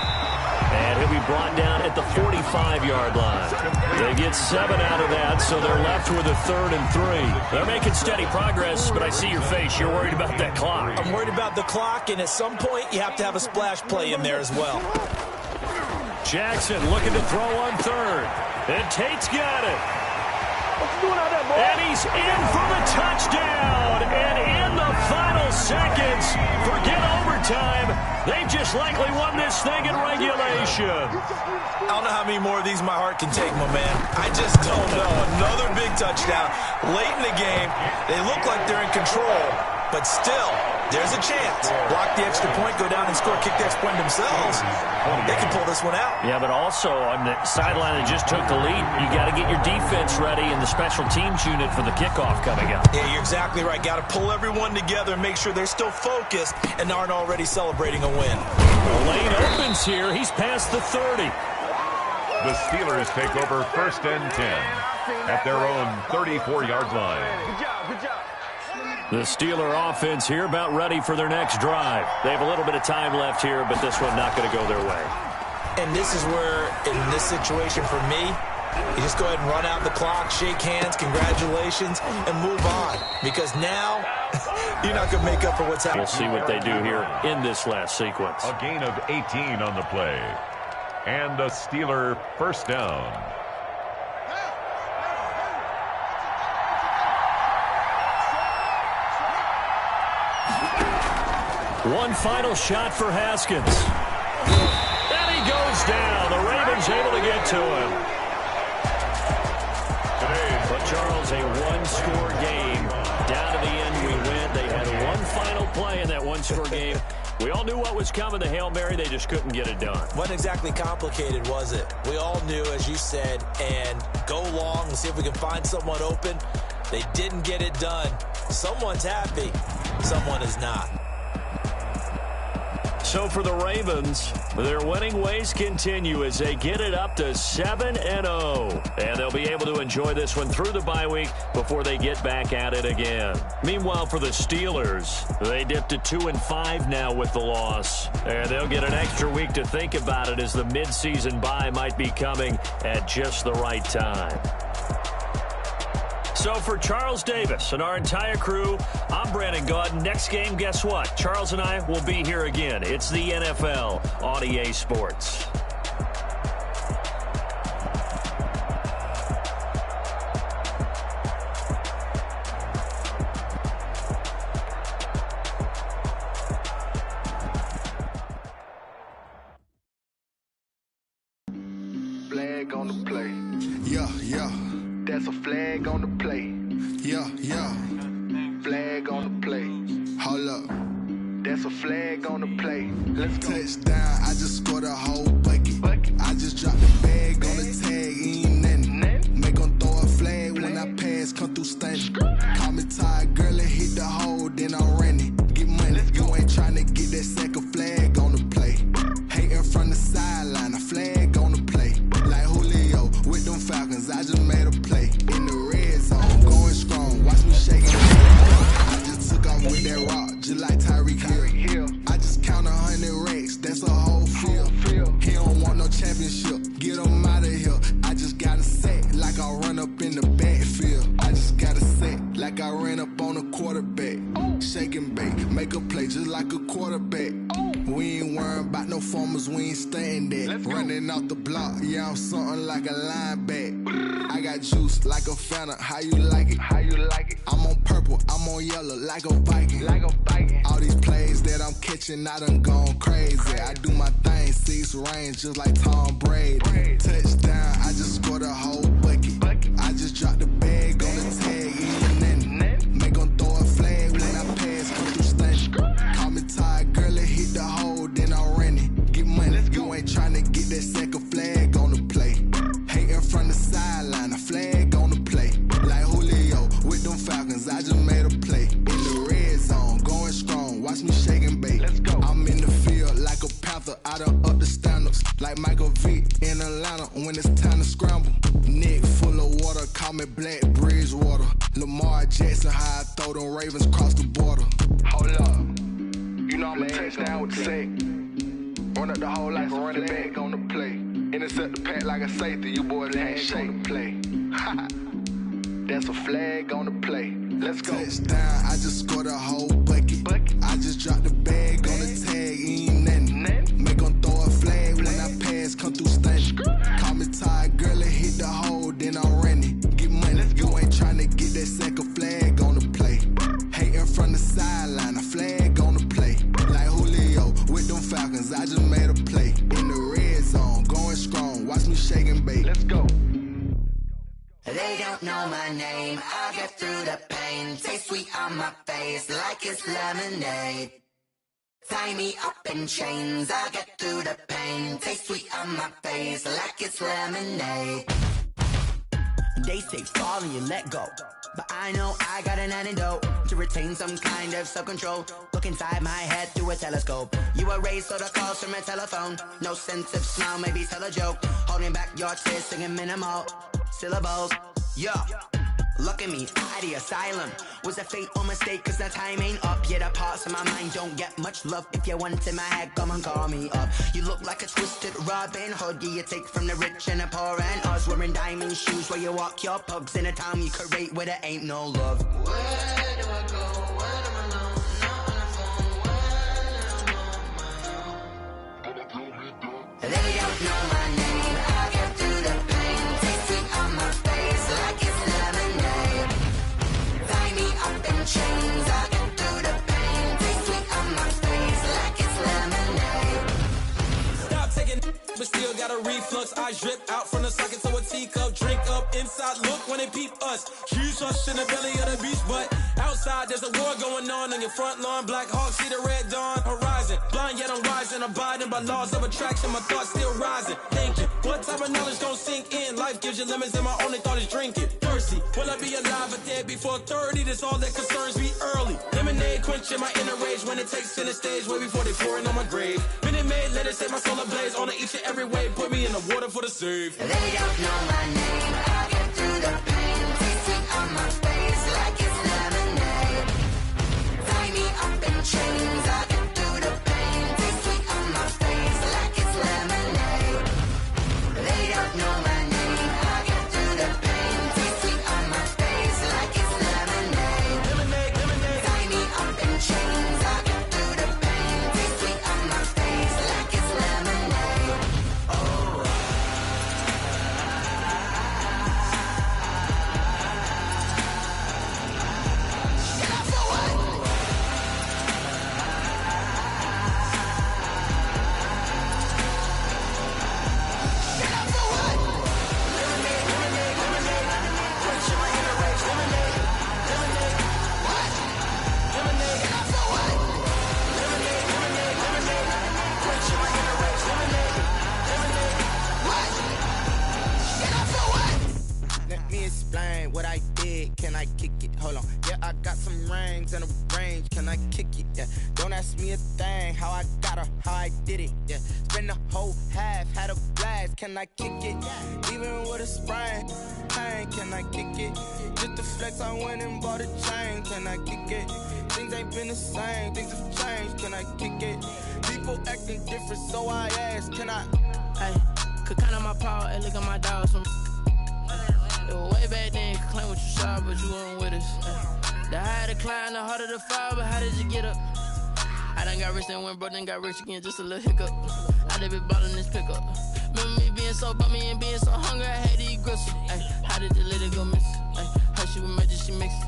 And he'll be brought down at the 45-yard line. They get 7 out of that, so they're left with a 3rd and 3. They're making steady progress, but I see your face. You're worried about that clock. I'm worried about the clock, and at some point you have to have a splash play in there as well. Jackson looking to throw on 3rd. And Tate's got it. And he's in for the touchdown. And in the final seconds, forget overtime. They've just likely won this thing in regulation. I don't know how many more of these my heart can take, my man. I just don't know. Another big touchdown late in the game. They look like they're in control, but still, there's a chance. Block the extra point, go down and score, kick the extra point themselves. They can pull this one out. Yeah, but also on the sideline that just took the lead, you got to get your defense ready and the special teams unit for the kickoff coming up. Yeah, you're exactly right. Got to pull everyone together and make sure they're still focused and aren't already celebrating a win. The lane opens here. He's past the 30. The Steelers take over 1st and 10 at their own 34-yard line. Good job. The Steeler offense here about ready for their next drive. They have a little bit of time left here, but this one not going to go their way. And this is where, in this situation for me, you just go ahead and run out the clock, shake hands, congratulations, and move on. Because now, you're not going to make up for what's happening. We'll see what they do here in this last sequence. A gain of 18 on the play. And a Steeler 1st down. One final shot for Haskins. And he goes down. The Ravens able to get to him. But Charles, a one-score game. Down to the end we went. They had one final play in that one-score game. We all knew what was coming, the Hail Mary. They just couldn't get it done. Wasn't exactly complicated, was it? We all knew, as you said, and go long and see if we can find someone open. They didn't get it done. Someone's happy. Someone is not. So for the Ravens, their winning ways continue as they get it up to 7-0. And they'll be able to enjoy this one through the bye week before they get back at it again. Meanwhile, for the Steelers, they dipped to 2-5 now with the loss. And they'll get an extra week to think about it as the midseason bye might be coming at just the right time. So for Charles Davis and our entire crew, I'm Brandon Gaudin. Next game, guess what? Charles and I will be here again. It's the NFL on EA Sports. Flag on the play. Yeah, yeah. That's a flag on the play. Yeah, yeah. Flag on the play. Hold up. That's a flag on the play. Let's go. Touchdown, I just scored a whole bucket. I just dropped the bag on the tag, ain't nothing. Make 'em throw a flag when I pass, come through stunning. Call me tired, girl, and hit the hole, then I'm running. Get money, you ain't tryna get that second flag on the play. Hating from the sideline, a flag on the play. Like Julio with them Falcons, I just made a play. In the red zone, going strong, watch me shaking. I just took off with that rock, just like Tyreek Hill. I just count 100 racks, that's a whole field. He don't want no championship, get him out of here. I just got a set, like I run up in the backfield. I just got a set, like I ran up on a quarterback. Shake and bake, make a play just like a quarterback. We ain't worrying about no formers, we ain't staying there. Running off the block, yeah, I'm something like a linebacker. I got juice like a Fanta, how you like it? How you like it? I'm on purple, I'm on yellow, like a Viking. All these plays that I'm catching, I done gone crazy. I do my thing, 6 range, just like Tom Brady. Touchdown, I just scored a whole bucket. I just dropped the bag on the tag, ain't nothing. Make 'em throw a flag when I pass, come through stunning. Call me tired, girl, and hit the hole, then I'm running. Get money, you ain't tryna get that second flag on the play. Hating from the sideline, a flag on the play. Like Julio with them Falcons, I just made a play. In the red zone, going strong, watch me shake and bake. Let's go. I'm in the field like a panther, I done up the standards. Like Michael Vick in Atlanta when it's time to scramble. Neck full of water, call me Black Bridgewater. Lamar Jackson, how I throw them Ravens cross the border. Hold up. You know I'm a touchdown with the sack. Run up the whole like a running back on the play. Intercept the pack like a safety. You boys ain't shake play. That's a flag on the play. Let's go. Touchdown, I just scored a whole bucket. I just dropped the bag on the tag, ain't nothing. Make 'em throw a flag when I pass, come through stunning. Call me tired, girl, and hit the hole, then I'm running. Get money, you ain't tryna get that second flag on the play. Hating from the sideline, a flag on the play. Like Julio with them Falcons, I just made a play. In the red zone, going strong, watch me shake and bake. Let's go. They don't know my name, I'll get through the pain. Taste sweet on my face like it's lemonade. Tie me up in chains, I'll get through the pain. Taste sweet on my face like it's lemonade. They say fall and you let go, but I know I got an antidote to retain some kind of self-control. Look inside my head through a telescope. You erase all the calls from a telephone. No sense of smile, maybe tell a joke. Holding back your tears, singing minimal syllables. Yeah, look at me, at the asylum. Was a fate or mistake, cause the time ain't up. Yet the parts of my mind don't get much love. If you want in my head, come and call me up. You look like a twisted Robin Hood. Yeah, you take from the rich and the poor and us. Wearing diamond shoes where you walk your pugs in a town you create where there ain't no love. Where do I go? When I'm alone? Not on the phone. When I'm on my own. They don't know my name. I'll get through the pain. Taste sweet on my face like it's lemonade. Tie me up in chains. I'll get through the pain. Taste sweet on my face like it's lemonade. Stop taking, but still got got a reflux. I drip out from the socket to a teacup. Drink up inside, look when they peep us. Huge us in the belly of the beach, but outside there's a war going on your front lawn. Black Hawk, see the red dawn horizon. Blind yet I'm rising, abiding by laws of attraction. My thoughts still rising. Thinking, what type of knowledge gon' sink in? Life gives you lemons and my only thought is drinking. Thirsty, will I be alive or dead before 30? That's all that concerns me early. Lemonade quenching my inner rage when it takes center stage way before they pouring on my grave. Minute Maid, let it set my soul ablaze on each and every way. Put me in the water for the save. They don't know my name. I get through the pain. Taste sweet on my face like it's lemonade. Tie me up in chains. I get through the pain. Taste sweet on my face like it's lemonade. They don't know my name. I get through the pain. Taste sweet on my face like it's lemonade. Lemonade, lemonade. Tie me up in chains. I get through the pain. Taste sweet on my face like it's lemonade. Let me explain what I did. Can I kick it? Hold on. Yeah, I got some rings and a range. Can I kick it? Yeah. Don't ask me a thing. How I got her, how I did it. Yeah. Spend the whole half, had a blast. Can I kick it? Even with a sprain, pain. Can I kick it? Just to flex, I went and bought a chain. Can I kick it? Things ain't been the same. Things have changed. Can I kick it? People acting different, so I ask. Can I? Hey, could count on my power and look at my dogs from. It was way back then, could claim what you saw, but you weren't with us. The higher the climb, the harder the fall, but how did you get up? I done got rich and went broke, then got rich again, just a little hiccup. I done been ballin' this pickup. Remember me being so bummy and being so hungry, I had to eat gristle. Ay, how did the lady go miss? Ay, her she was magic, she mixed.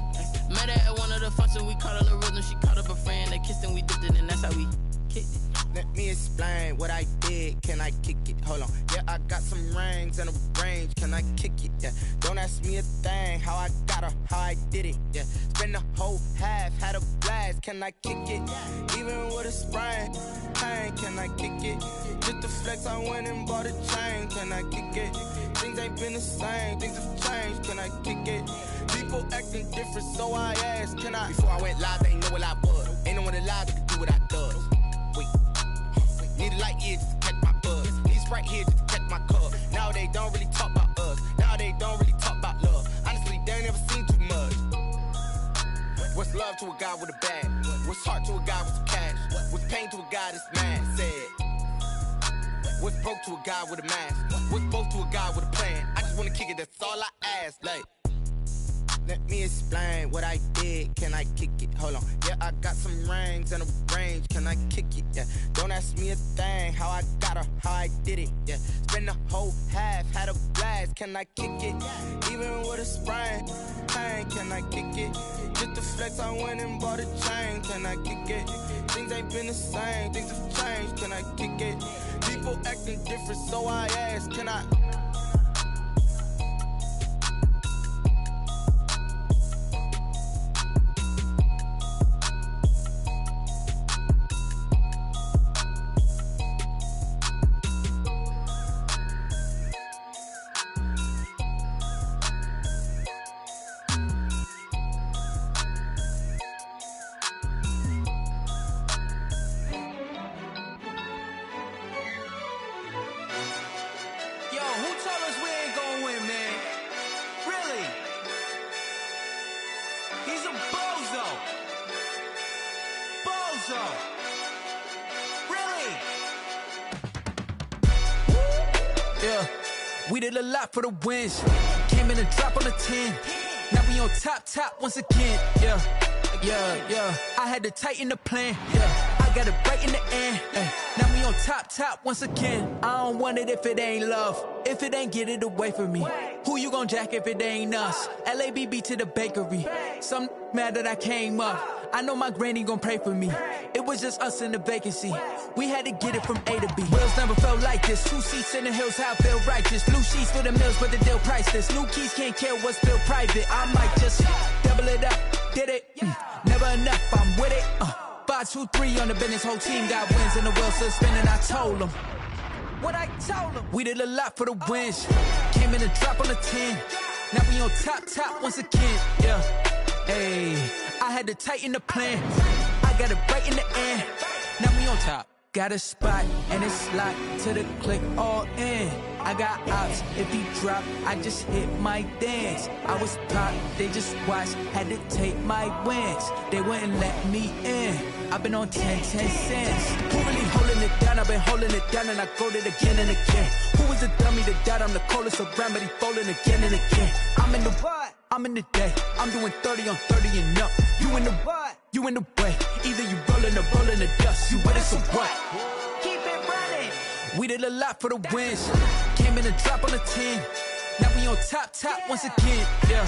Met her at one of the functions, we caught her the rhythm, she caught up a friend, they kissed and we dipped it, and that's how we kicked it. Let me explain what I did. Can I kick it? Hold on. Yeah, I got some rings and a range. Can I kick it? Yeah. Don't ask me a thing. How I got her, how I did it. Yeah. Spend the whole half, had a blast. Can I kick it? Even with a sprain, pain. Can I kick it? Just to flex, I went and bought a chain. Can I kick it? Things ain't been the same. Things have changed. Can I kick it? People acting different, so I asked. Can I? Before I went live, they ain't know what I was. Ain't no one alive that could do what I does. Wait. Need a light here just to catch my buzz. Need Sprite here just to catch my cup. Now they don't really talk about us. Now they don't really talk about love. Honestly, they ain't never seen too much. What's love to a guy with a bag? What's heart to a guy with some cash? What's pain to a guy that's mad? Said. What's broke to a guy with a mask? What's both to a guy with a plan? I just wanna kick it, that's all I ask. Like, let me explain what I did. Can I kick it? Hold on. Yeah, I got some rings and a range. Can I kick it? Yeah. Don't ask me a thing. How I got her, how I did it. Yeah. Spend the whole half, had a blast. Can I kick it? Even with a sprain, pain. Can I kick it? Just to flex, I went and bought a chain. Can I kick it? Things ain't been the same. Things have changed. Can I kick it? People acting different, so I ask. Can I? We did a lot for the wins. Came in and drop on the 10. Now we on top once again. Yeah. I had to tighten the plan. Yeah. I got it right in the end. Now we on top once again. I don't want it if it ain't love. If it ain't, get it away from me. Who you gon' jack if it ain't us? LABB to the bakery. Some mad that I came up. I know my granny gon' pray for me. It was just us in the vacancy. We had to get it from A to B. Wheels never felt like this. 2 seats in the hills, how I feel righteous. Blue sheets for the mills, but the deal priceless. New keys can't care what's still private. I might just double it up. Did it? Never enough, I'm with it. 5, 2, 3 on the business. Whole team got wins and the wheels still spinning. I told them what I told them. We did a lot for the wins. Came in and drop on the 10. Now we on top once again. Yeah. Hey, I had to tighten the plan. I got it right in the end. Now we on top. Got a spot and it's locked to the click all in. I got ops, if he drop, I just hit my dance. I was top, they just watched, had to take my wins. They wouldn't let me in. I've been on 10 cents. Who really holding it down? I've been holding it down and I go it again and again. Who was the dummy that died? I'm the coldest around, but he folding again and again. I'm in the what? I'm in the day. I'm doing 30 on 30 and up. You in the what? You in the way. Either you rolling or rolling the dust. You with us or what? Keep it running. We did a lot for the wins. Came in and drop on the 10. Now we on top once again. Yeah.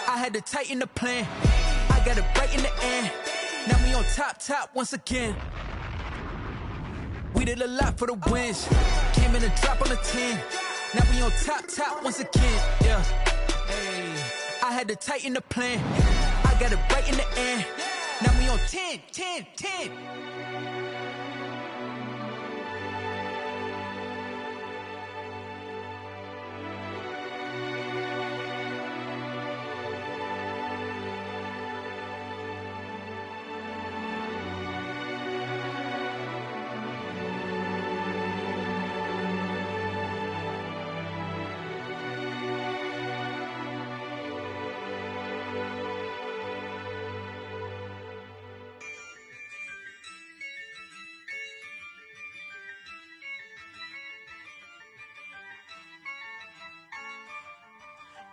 I had to tighten the plan. I got it right in the end. Now we on top once again. We did a lot for the wins. Came in and drop on the 10. Now we on top once again. Yeah. Hey, I had to tighten the plan. I got it right in the end. Now we on 10.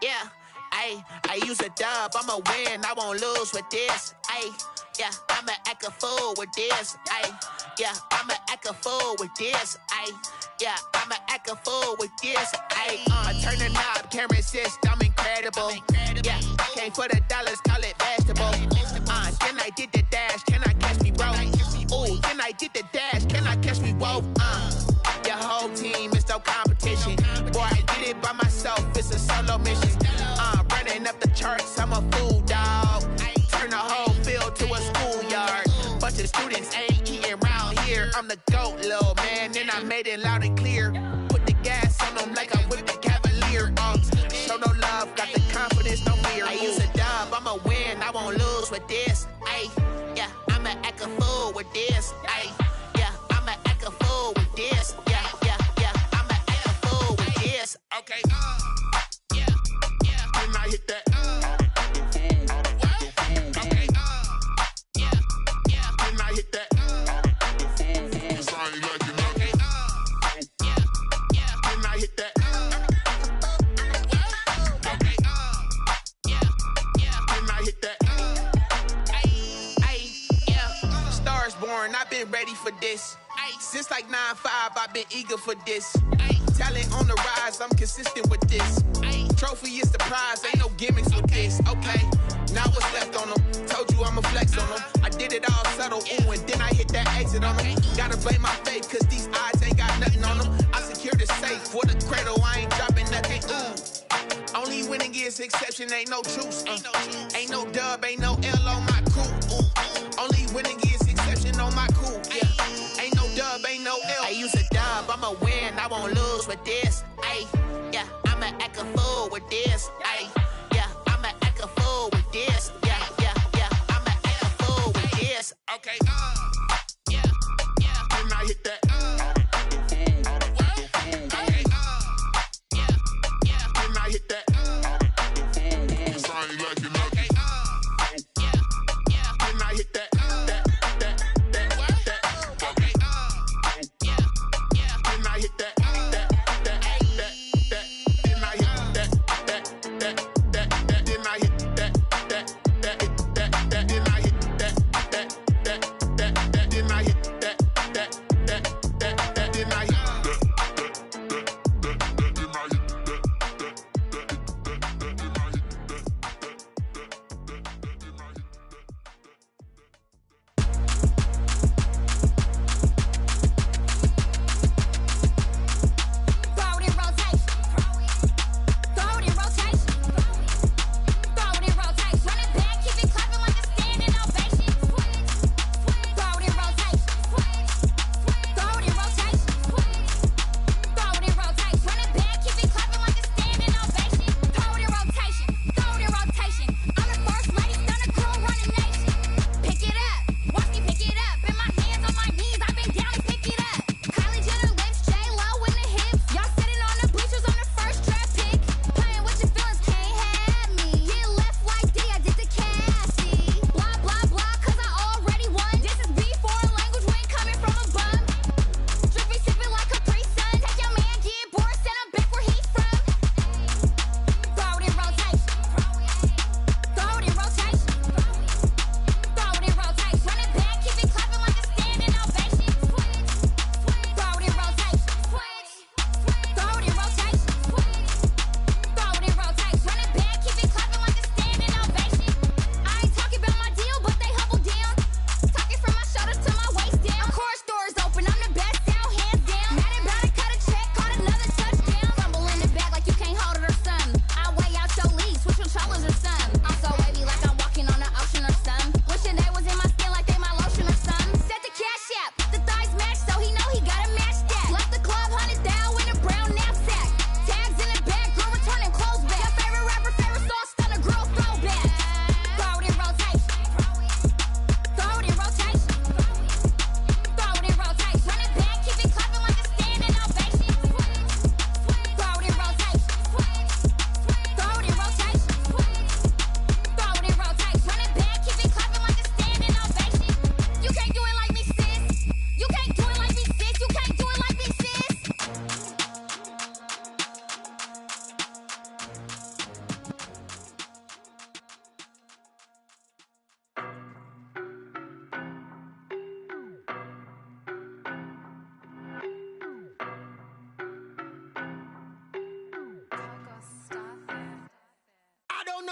Yeah, I use a dub, I'ma win, I won't lose with this. Yeah, I'ma act a fool with this. Yeah, I'ma act a fool with this. Yeah, I'ma act a fool with this. I turn the knob, can't resist, I'm incredible. Yeah, came for the dollars, call it vegetable. Then I did the dash, can I catch me, bro? Ooh, then I did the dash, can I catch me, whoa? Your whole team is no competition. Boy, I did it by myself, it's a solo mission. Running up the charts, I'm a fool, dog. Turn the whole field to a schoolyard. Bunch of students ain't eating round here. I'm the GOAT, little man, and I made it loud and clear. Put the gas on them like I'm with the Cavalier. Show no love, got the confidence, no fear. I use a dub, I'ma win, I won't lose with this. Yeah, I'ma act a fool with this. Yeah, I'ma act a fool with this. Yeah, I'ma act a fool with this. Okay, yeah, when I hit that. Okay, yeah, when I hit that. Sorry, like you know. Okay, yeah, when I hit that. Okay, yeah, when I hit that. Yeah, stars born, I've been ready for this. Since like 9-5, I've been eager for this. Talent on the rise, I'm consistent with this. Trophy is the prize, ain't no gimmicks with this. Okay, now what's left on them? Told you I'ma flex on them. I did it all subtle, ooh, and then I hit that exit on them. Gotta blame my faith, cause these eyes ain't got nothing on them. I secured the safe for the cradle, I ain't dropping nothing, ooh. Only winning is exception, ain't no truce. Ain't no dub, ain't no L on my crew. Only winning is exception on my crew. Yeah, ain't no dub, ain't no L. I use a dub, I'ma win, I won't lose with this. Yeah, I'ma act a fool with this. Yeah, I'ma act a fool with this. Yeah, I'ma act a fool with this. Okay, yeah, when I hit that. Okay, yeah, when I hit that. Sorry, like you know. Okay, yeah, when I hit that. Okay, yeah, when I hit that.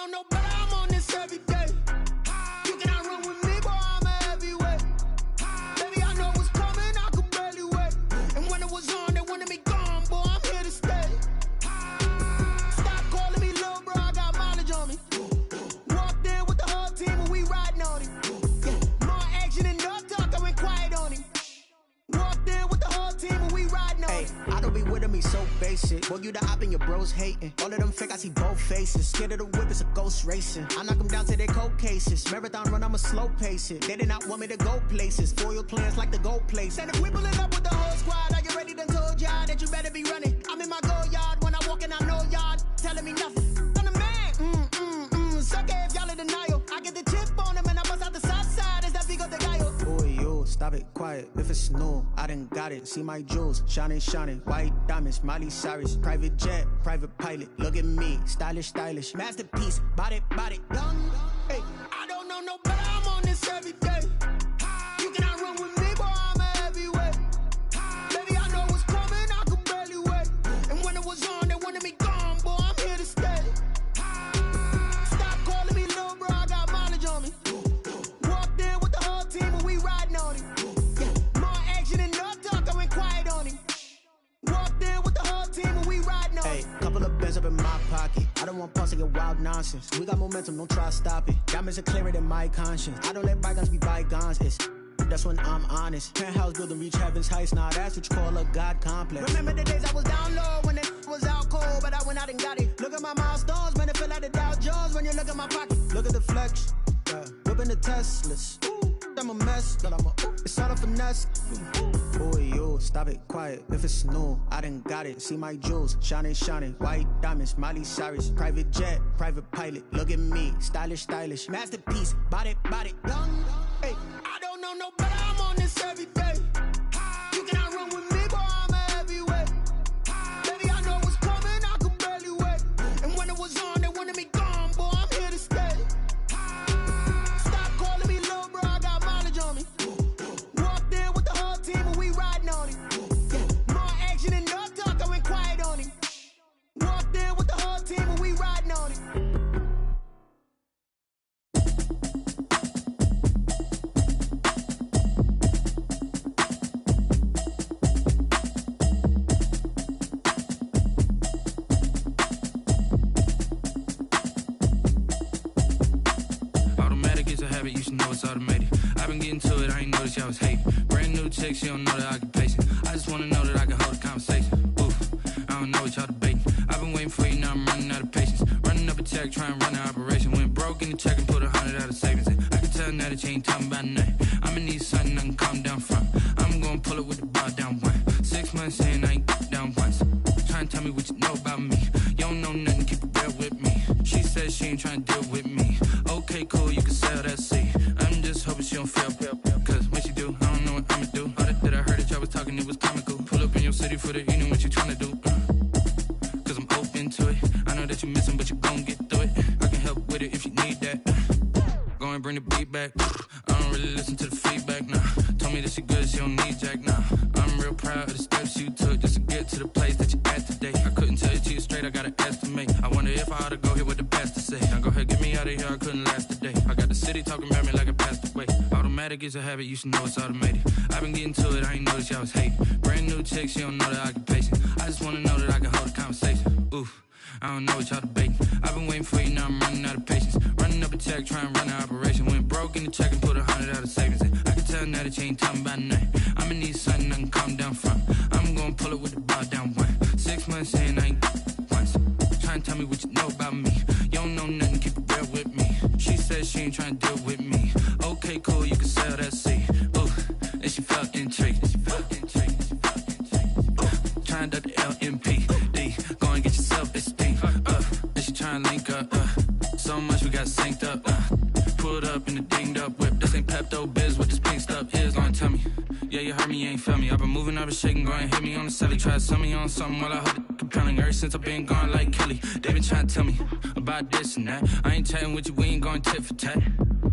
know no better, I'm on this every day. You cannot run with me, boy, I'm a heavyweight. Baby, I know what's coming, I could barely wait. And when it was on, they wanted me gone, boy, I'm here to stay. Stop calling me little bro, I got mileage on me. Walked in with the whole team and we riding on him. Yeah, more action and no talk, I went quiet on him. Walked in with the whole team and we riding on him. I don't be with me so basic. Boy, you the op and your bros hating. All of them fake, I see both faces. Scared of the whip, it's a ghost racing. I knock them down to their cold cases. Marathon run, I'ma slow pace it. They did not want me to go places. Foil plans like the gold place. And if we pulling up with the whole squad, are you ready? Done told y'all that you better be running. I'm in my go yard. When I walk in, I know y'all telling me nothing. I'm the man. Suck it if y'all in denial. I get the chip on him and I bust out the south side. Is that Vigo de Gallo? Boy, yo, stop it, quiet. If it's new, I done got it. See my jewels, shining, shining. White diamonds, Miley Cyrus. Private jet, private pilot. Look at me, stylish, stylish. Masterpiece, body, young. Hey, I don't know no better, I'm on this every day. You cannot run with me, boy, I'm a heavyweight. Baby, I know what's coming, I could barely wait. And when it was on, they wanted me gone, boy, I'm here to stay. Stop calling me little bro, I got mileage on me. Walked in with the whole team and we riding on him. Yeah, more action and no talk, I went quiet on him. Walked in with the whole team and we riding on him. Hey, couple of bands up in my pocket. I don't want pause to get wild nonsense. We got momentum, don't try to stop it. Diamonds are clearer than my conscience. I don't let bygones be bygones. That's when I'm honest. Penthouse building, reach heaven's heights. Now that's what you call a God complex. Remember the days I was down low when it was out cold, but I went out and got it. Look at my milestones, man, it feel like the Dow Jones when you look at my pocket. Look at the flex, yeah. Whipping the Teslas. I'm a mess, but it's all a finesse. Boy, yo, stop it, quiet. If it's new, I done got it. See my jewels, shining, shining. White diamonds, Miley Cyrus. Private jet, private pilot. Look at me, stylish, stylish. Masterpiece, body, young. Hey, I don't know no better, I'm on this every day. You cannot run with me, boy, I'm a heavyweight. Baby, I know what's coming, I could barely wait. And when it was on, they wanted me gone, boy, I'm here to stay. Stop calling me little bro, I got mileage on me. Walked in with the whole team and we riding on him. Yeah, more action and no talk, I went quiet on him. Walked in with the whole team and we riding on him. You should know it's automated. I've been getting to it, I ain't noticed y'all was hating. Brand new chick, she don't know the occupation. I just wanna know that I can hold a conversation. Oof, I don't know what y'all debating. I've been waiting for you, now I'm running out of patience. Running up a check, trying to run an operation. Went broke in the check and put 100 out of savings in. I can tell now that you ain't talking about nothing. I'ma need something I can calm down from. I'm gonna pull it with the bar down one. 6 months in, I ain't down once. Trying to tell me what you know about me. You don't know nothing, keep it real with me. She says she ain't trying to deal with me. Okay, cool, you can sell that seat. I'm just hoping she don't fail. Cause when she do, I don't know what I'ma do. All that I heard that y'all was talking, it was comical. Pull up in your city for the evening, what you tryna do? Cause I'm open to it. I know that you missing, but you gon' get through it. I can help with it if you need that. Go and bring the beat back. I don't really listen to the feedback, nah. Told me that she good, she don't need jack, nah. I'm real proud of the steps you took just to get to the place that you at today. I couldn't tell you to you straight, I gotta estimate. I wonder if I ought to go here with the best to say. Now go ahead, get me out of here, I couldn't last a day. I got the city talking about me like I passed away. Automatic is a habit, you should know it's automated. I've been getting to it, I ain't noticed y'all was hating. Brand new chick, she don't know the occupation. I just wanna know that I can hold a conversation. Oof, I don't know what y'all debating. I've been waiting for you, now I'm running out of patience. Running up a check, trying to run an operation. Went broke in the check and put 100 out of savings in. I can tell now that you ain't talking about nothing. I'ma need something I can calm down from. I'm gonna pull it with the bar down one. 6 months in, I ain't once. Trying to tell me what you know about me. You don't know nothing, keep it real with me. She says she ain't trying to deal with me. Okay, cool, you can sell that seat. Ooh, and she felt intrigued. Trying to the LMPD. Go and get yourself esteem. And she trying to link up. So much we got synced up. Pulled up in the dinged up whip. This ain't Pepto-Biz, what this pink stuff is. Gonna tell me. Yeah, you heard me, you ain't felt me. I've been moving, I've been shaking, go and hit me on the celly. Try to sell me on something while I hold it compelling. Ever since I've been gone like Kelly. They been trying to tell me about this and that. I ain't chatting with you, we ain't going tit for tat.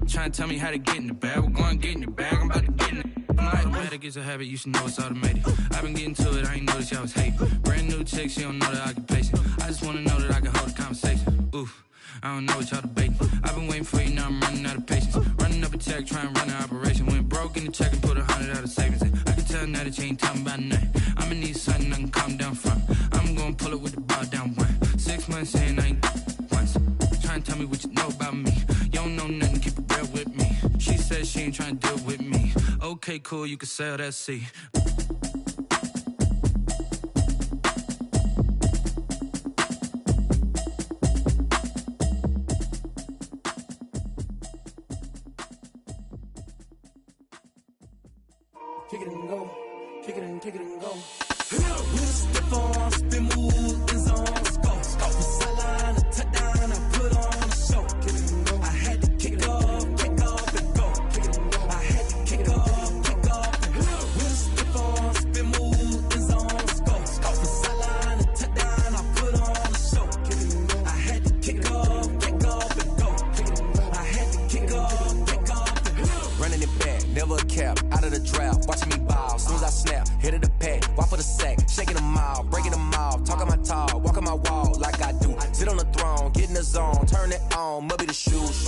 Trying to tell me how to get in the bag. We're going to get in the bag, I'm about to get in it. Automatic is a habit, you should know it's automated. I've been getting to it, I ain't noticed y'all was hating. Brand new chick, she don't know the occupation. I just wanna know that I can hold a conversation. Oof, I don't know what y'all debating. I've been waiting for you, now I'm running out of patience. Running up a check, trying to run an operation. Went broke in the check and put 100 out of savings in. I can tell now that you ain't talking about nothing. I'ma need something I can calm down from. I'm gonna pull it with the ball down one. 6 months in, I ain't once. Trying to tell me what you know about me. You don't know nothing, keep it real with me. She said she ain't trying to deal with me. Okay, cool, you can sell that seat. Kick it and go, kick it and go. Step on, spin, move, in zone, go. From sideline to touchdown, I put on a show. Kick it and go. I had to kick off and go. Kick it and go. I had to kick off and go. Step on, spin, move, in zone, go. From sideline to touchdown, I put on a show. Kick it and go. I had to kick off and go. Kick it and go. I had to kick off and go. Running it back, never a cap, out of the drought, watching me ball. Soon as I snap, hit of the pack, walk for the sack, shaking them all, breaking them off, talking my talk, walking my wall like I do. Sit on the throne, get in the zone, turn it on, must be the shoes,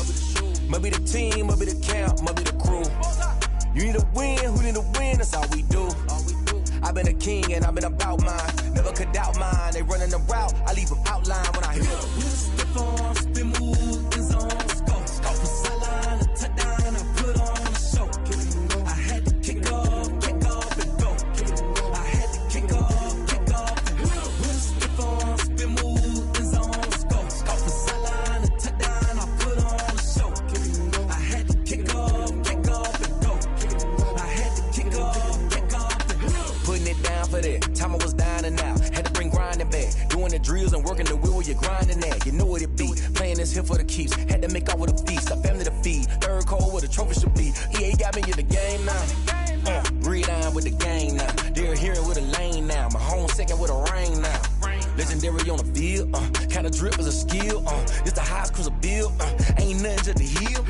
must be the team, must be the camp, must be the crew. You need a win, who need a win, that's all we do. I've been a king and I've been about mine, never could doubt mine. They running the route, I leave them outline when I hear them. Step on, spin, move, in zone, go. From sideline to touchdown, I put on a show. I had to kick off and go. I had to kick off and go. Step on, spin, move, in zone, go. From sideline to touchdown, I put on a show. I had to kick off and go. I had to kick off and go. Putting it down for that, time I was down and out, had to bring grinding back, doing the drills and working the wheel where you're grinding at, you know what it be, playing this here for the keeps, had to make out with a feast, a family to feed, third cold where the trophy should be, EA got me in the game now, read on with the game now, they're hearing with a lane now, my home second with a rain now, legendary on the field, kind of drip is a skill, it's the highest cruiser bill, ain't nothing to the heel.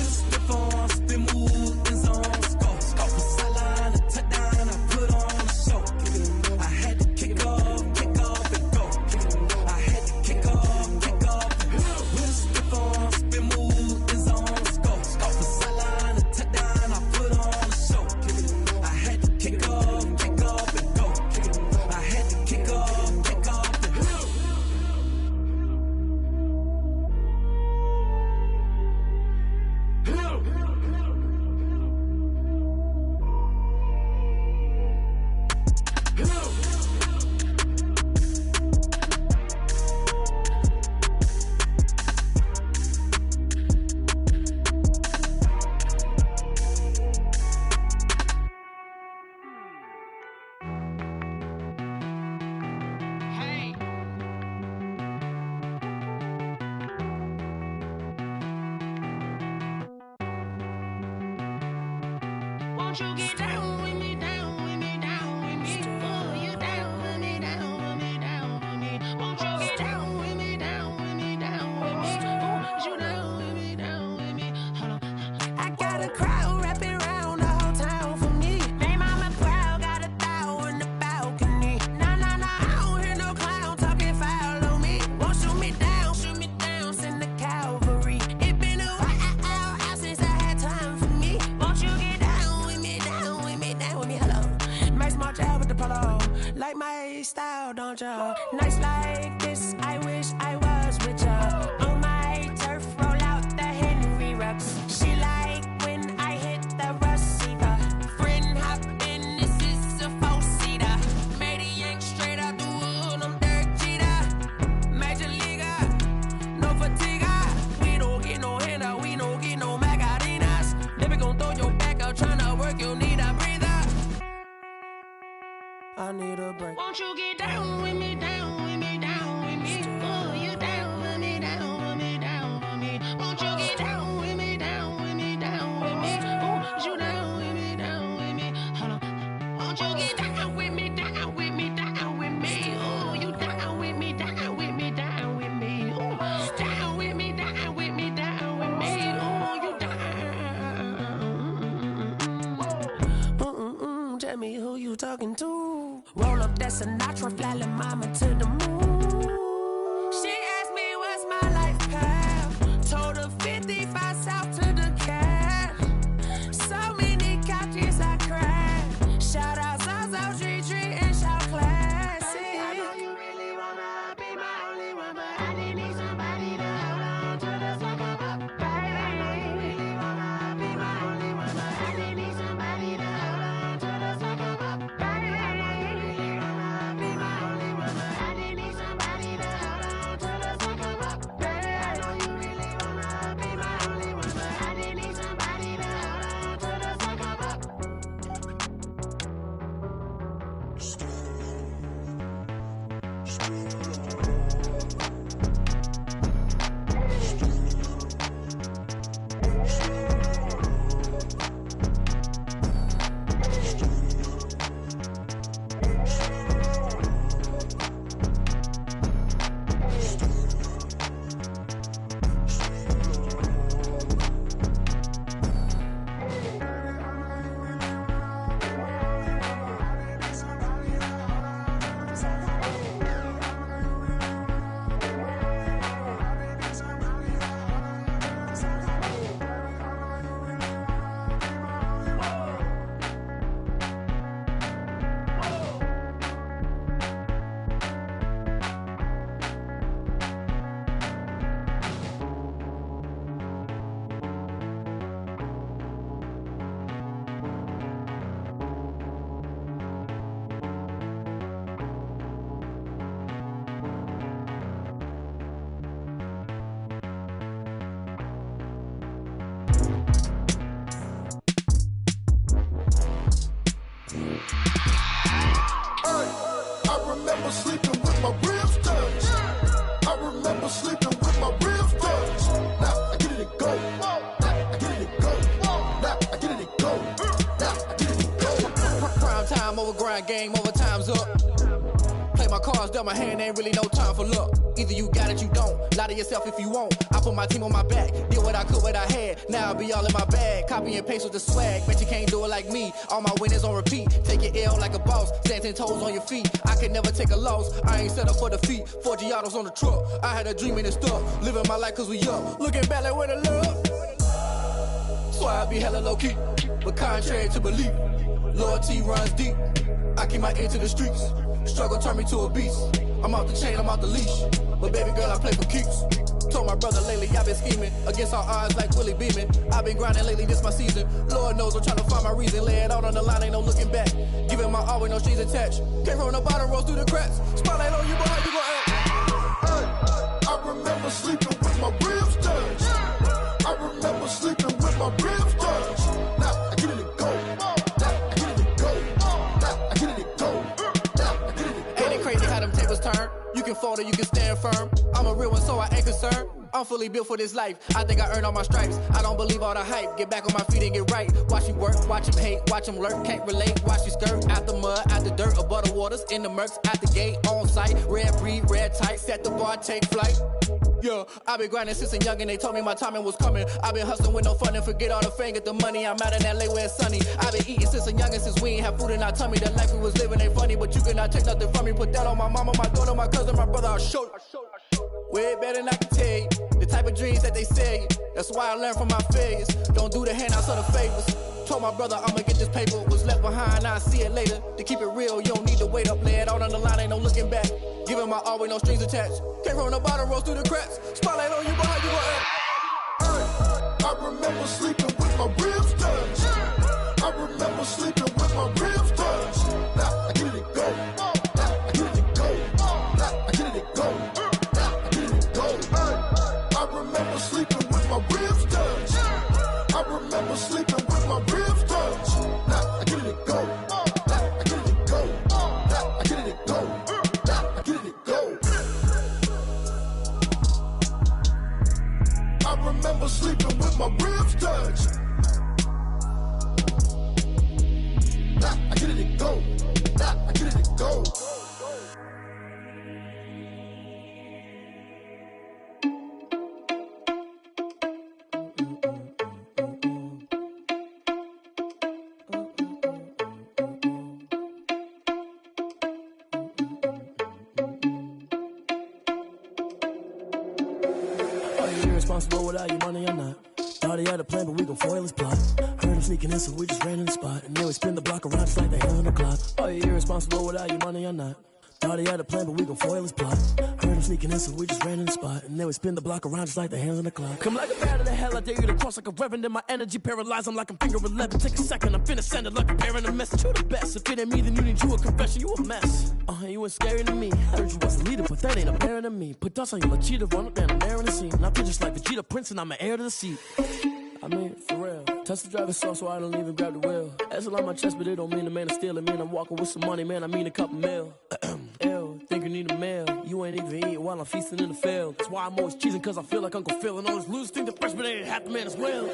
Step on, spin, move, in zone, go. From sideline to touchdown, I put on a show. I had to kick off and go. I had to kick off and go. Step on, spin, move, in zone, go. From sideline to touchdown, I put on a show. I had to kick off and go. I had to kick off and go. Won't you get down with me, down with me, down with me? Oh, you down with me, down with me, down with me. Won't you get down with me, down with me, down with me? Oh, you down with me, down with me? Hold on. I got a crowd wrapping around the whole town for me. Name on my crowd, got a thou in the balcony. Nah, I don't hear no clown talking foul on me. Won't shoot me down, send the cavalry. It been a while since I had time for me. Won't you get down with me, down with me, down with me? Hello. Max March out with the polo. Like my style, don't ya? Nights like this, I wish I was with ya. On my turf, roll out the Henry Rux. She like when I hit the receiver. Friend hop in, this is a four-seater. Made a yank straight out the wood, I'm Derek Jeter. Major leaguer, no fatigue. We don't get no handout, we don't get no Macarinas. Never gon' throw your back out, tryna work, you need a breather. I need a break. Won't you get down with me, down with me, down with me? Oh, you down with me, down with me, down with me? Won't you get down with me, down with me, down with me? Oh, you down with me, down with me? Hold on. Won't you get down with me, down with me, down with me? Oh, you down with me, down with me, down with me? Oh, down with me, down with me, down with me? Oh, you down. Tell me who you talking to. Roll up that Sinatra, fly la mama to the moon. She asked me what's my life path. Game over, time's up. Play my cards, dealt my hand, ain't really no time for luck. Either you got it, you don't. Lie to yourself if you won't. I put my team on my back, did what I could, what I had. Now I'll be all in my bag. Copy and paste with the swag. Bet you can't do it like me. All my winners on repeat. Take your L like a boss. Stand 10 toes on your feet. I can never take a loss. I ain't set up for defeat. 4 Giottos on the truck. I had a dream and it's stuck. Living my life cause we up. Looking back like where the love. So I be hella low key. But contrary to belief, loyalty runs deep. I keep my ear to the streets. Struggle turned me to a beast. I'm off the chain, I'm off the leash. But baby girl, I play for keeps. Told my brother lately, I've been scheming. Against all odds like Willie Beeman. I've been grinding lately, this my season. Lord knows I'm trying to find my reason. Lay it out on the line, ain't no looking back. Giving my all with no strings attached. Came from the bottom, rose through the cracks. Spotlight on you, but how you gon' act? I remember sleeping with my ribs touched. I remember sleeping with my ribs touched. Now I get it and go. Turn. You can fold or you can stand firm. I'm a real one, so I ain't concerned. I'm fully built for this life. I think I earned all my stripes. I don't believe all the hype. Get back on my feet and get right. Watch you work, watch him hate, watch him lurk. Can't relate, watch you skirt. Out the mud, out the dirt, above the waters, in the murks, out the gate, on site. Red breed, red tight, set the bar, take flight. Yeah, I've been grinding since a youngin', they told me my timing was coming. I've been hustling with no fun and forget all the fame, get the money. I'm out in LA where it's sunny. I've been eating since a youngin', since we ain't have food in our tummy. The life we was living ain't funny, but you cannot take nothing from me. Put that on my mama, my daughter, my cousin, my brother, I'll show you. Way better than I can tell you. The type of dreams that they sell you. That's why I learned from my failures. Don't do the handouts or the favors. Told my brother I'ma get this paper. Was left behind, I'll see it later. To keep it real, you don't need to wait up. Lay it out on the line, ain't no looking back. Giving my all with no strings attached. Came from the bottom, rose through the cracks. Spotlight on you, but how you gon' act? I remember sleeping with my ribs touched. I remember sleeping with my ribs touched. Now I get it and go. Now I get it and go. Now I get it and go. Now I get it and go. I remember sleeping with my ribs touched. I remember sleeping with my ribs touched. Now I get it and go. Now I get it and go. Now I get it and go. Now I get it and go. I remember sleeping with my ribs touched. Now I get it and go. Now I get it and go. Responsible without your money or not. Thought he had a plan, but we gon' foil his plot. Heard him sneaking in, so we just ran in the spot. And then we spin the block around just like the hell on the clock. Are you irresponsible without your money or not? Thought he had a plan, but we gon' foil his plot. Heard him sneaking in, so we just ran in the spot. And then we spin the block around just like the hands on the clock. Come like a bat of the hell, I dare you to cross like a reverend. And my energy paralyzed, I'm like I'm finger 11. Take a second, I'm finna send it like a bearing a message. You the best, if it ain't me, then you need you a confession. You a mess, you ain't scary to me. Heard you was a leader, but that ain't a bearing to me. Put dust on you, like cheetah, run up down, I'm there in the scene. And I feel just like Vegeta Prince, and I'm an heir to the seat. I mean, for real. Touch the driver's sauce so I don't even grab the wheel. That's a lot on my chest, but it don't mean the man is stealing. Man, I'm walking with some money, man, I mean a couple mil. Ew, think you need a meal. You ain't even eating while I'm feasting in the field. That's why I'm always cheesing, cause I feel like Uncle Phil. And all those losers think the freshman ain't half the man as well.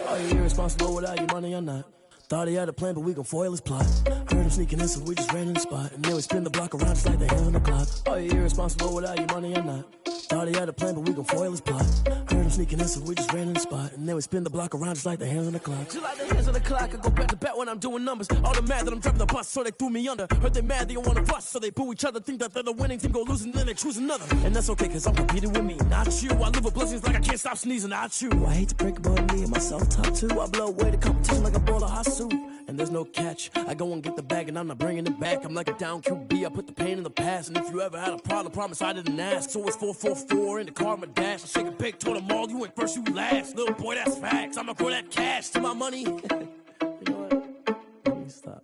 Are you irresponsible without your money or not? Thought he had a plan, but we gon' foil his plot. Heard him sneaking in, so we just ran in the spot. And then we spin the block around just like the hell on the clock. Are you irresponsible without your money or not? Thought he had a plan, but we gon' foil his plot. Heard him sneaking in, so we just ran in the spot. And then we spin the block around just like the hands on the clock. Just like the hands on the clock, I go back to back when I'm doing numbers. All the mad that I'm driving the bus, so they threw me under. Heard they mad, they don't wanna bust, so they boo each other. Think that they're the winning team, go losing, then they choose another. And that's okay, cause I'm competing with me, not you. I live with blessings like I can't stop sneezing, not you. I hate to break about me and my self-talk too. I blow away the competition like a bowl of hot soup. And there's no catch. I go and get the bag and I'm not bringing it back. I'm like a down QB, I put the pain in the past. And if you ever had a problem, promise I didn't ask. So it's 444 in the car, my dash. I shake a big, told them all, you went first, you last. Little boy, that's facts. I'ma throw that cash to my money. You know what? Let me stop.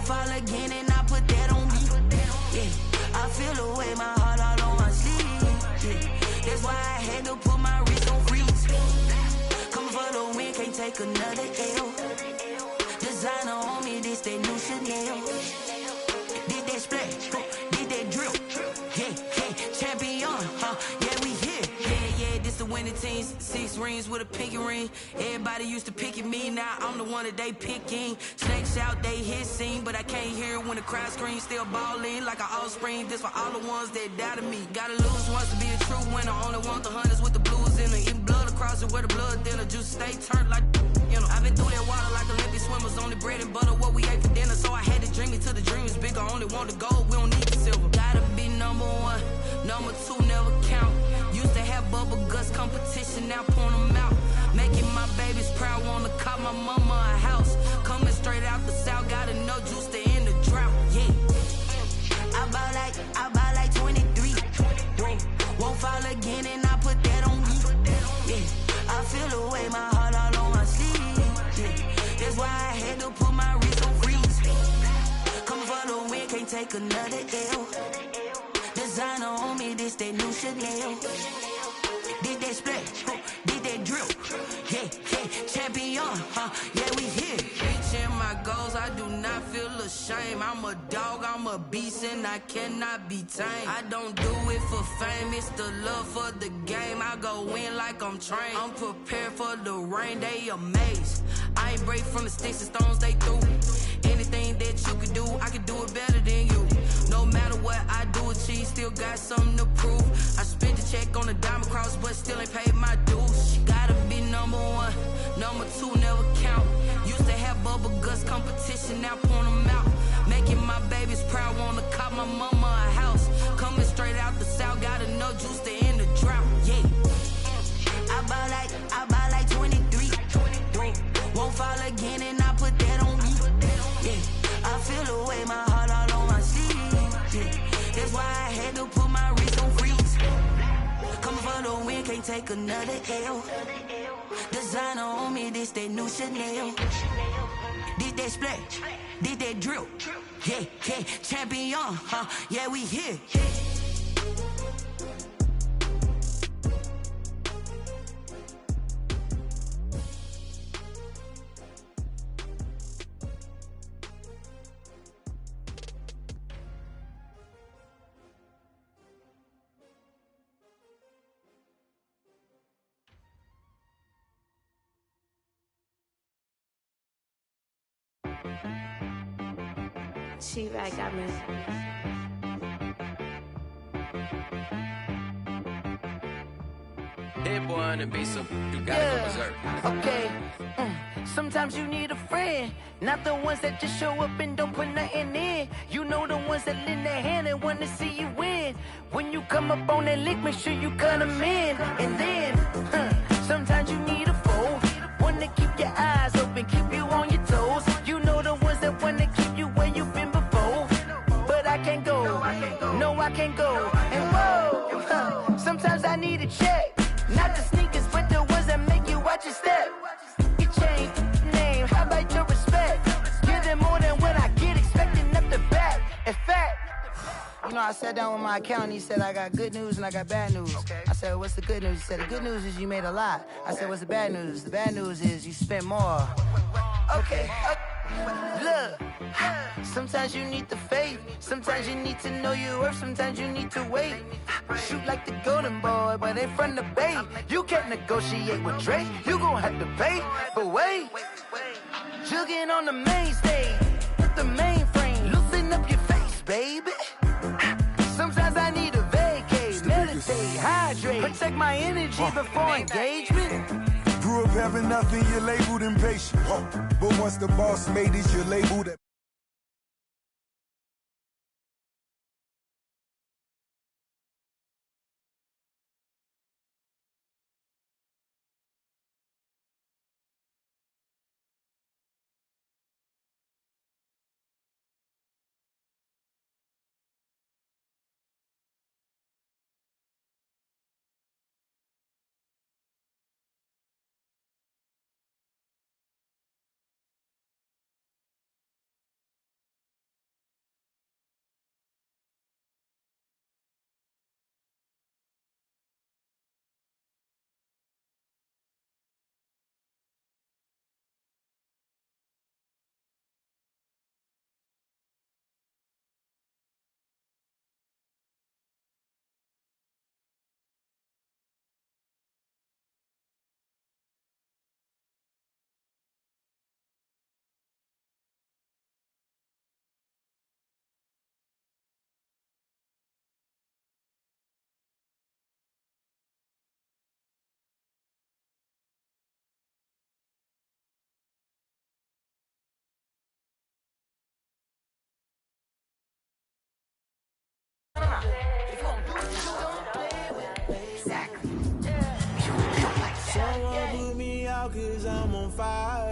Fall again and I put that on me. Yeah, I feel away my heart all on my sleeve. Yeah, that's why I had to put my wrist on freeze. Coming for the win, can't take another L. Designer on me, this that new Chanel. Did that splash, did that drill. Yeah, yeah, champion, yeah, we here. Yeah, this the winning teams. 6 rings with a pinky ring. Everybody used to pick at me, now I'm the one that they picking. Snakes out, they hissing, but I can't hear when the crowd screams. Still balling like an offspring. This for all the ones that doubted me. Gotta lose once to be a true winner. Only want the hunters with the blues in it. Eating blood across it where the blood dinner. Juice stay turned like, you know. I've been through that water like Olympic swimmers. Only bread and butter, what we ate for dinner. So I had to dream it till the dream is bigger. Only want the gold, we don't need the silver. Gotta be number 1, number 2 never count. Used to have bubble guts competition, now point them out. Making my babies proud, wanna call my mama a house. Coming straight out the south, gotta know juice to end the drought. Yeah, I bought like 23. Won't fall again and I put that on me. Yeah, I feel away my heart all on my sleeve. Yeah, that's why I had to put my wrist on freeze. Coming for the win, can't take another L. Designer on me, this that new Chanel. Did that splash, did that drill. Yeah, yeah, champion, yeah, we here. Reaching my goals, I do not feel ashamed. I'm a dog, I'm a beast, and I cannot be tamed. I don't do it for fame, it's the love for the game. I go in like I'm trained. I'm prepared for the rain, they amazed. I ain't break from the sticks and stones they threw. Anything that you could do, I could do it better than you. No matter what I do, achieve, still got something to prove. I spent the check on the diamond cross, but still ain't paid my dues. Gotta be number 1, number 2 never count. Used to have bubble guts competition, now point them out. Making my babies proud, wanna call my mama a house. Coming straight out the south, gotta know juice to end the drought. Yeah, I bought like 23. Won't fall again and I put that on me. Yeah, I feel away my heart all on my sleeve. Yeah, that's why I had to put my wrist on freeze. Coming for the win, can't take another L. Designer on me, this that new Chanel. Did that splash, did that drill. Yeah, yeah, champion, yeah, we here. She-Rag got me. Hit boy on the beat, so you gotta go berserk. Okay. Sometimes you need a friend, not the ones that just show up and don't put nothing in. You know the ones that lend their hand and want to see you win. When you come up on that lick, make sure you cut them in. And then, sometimes you need a foe, one to keep your eyes open, keep you on your toes. You know the ones that want to keep you where you've been before. But I can't go, no I can't go. And whoa, sometimes I need a check, not the sneakers, but the ones that know, I sat down with my accountant. He said, I got good news and I got bad news. Okay. I said, what's the good news? He said, the good news is you made a lot. I said, what's the bad news? The bad news is you spent more. Okay. Look, sometimes you need the faith. Sometimes you need to know your worth. Sometimes you need to wait. Shoot like the golden boy, but ain't from the bay. You can't negotiate with Drake. You gon' have to pay. But wait, jugging on the main stage with the mainframe. Loosen up your face, baby. Sometimes I need a vacate, meditate, hydrate, protect my energy before engagement. Grew up having nothing, you're labeled impatient. But once the boss made it, you're labeled it. Someone put me out 'cause I'm on fire.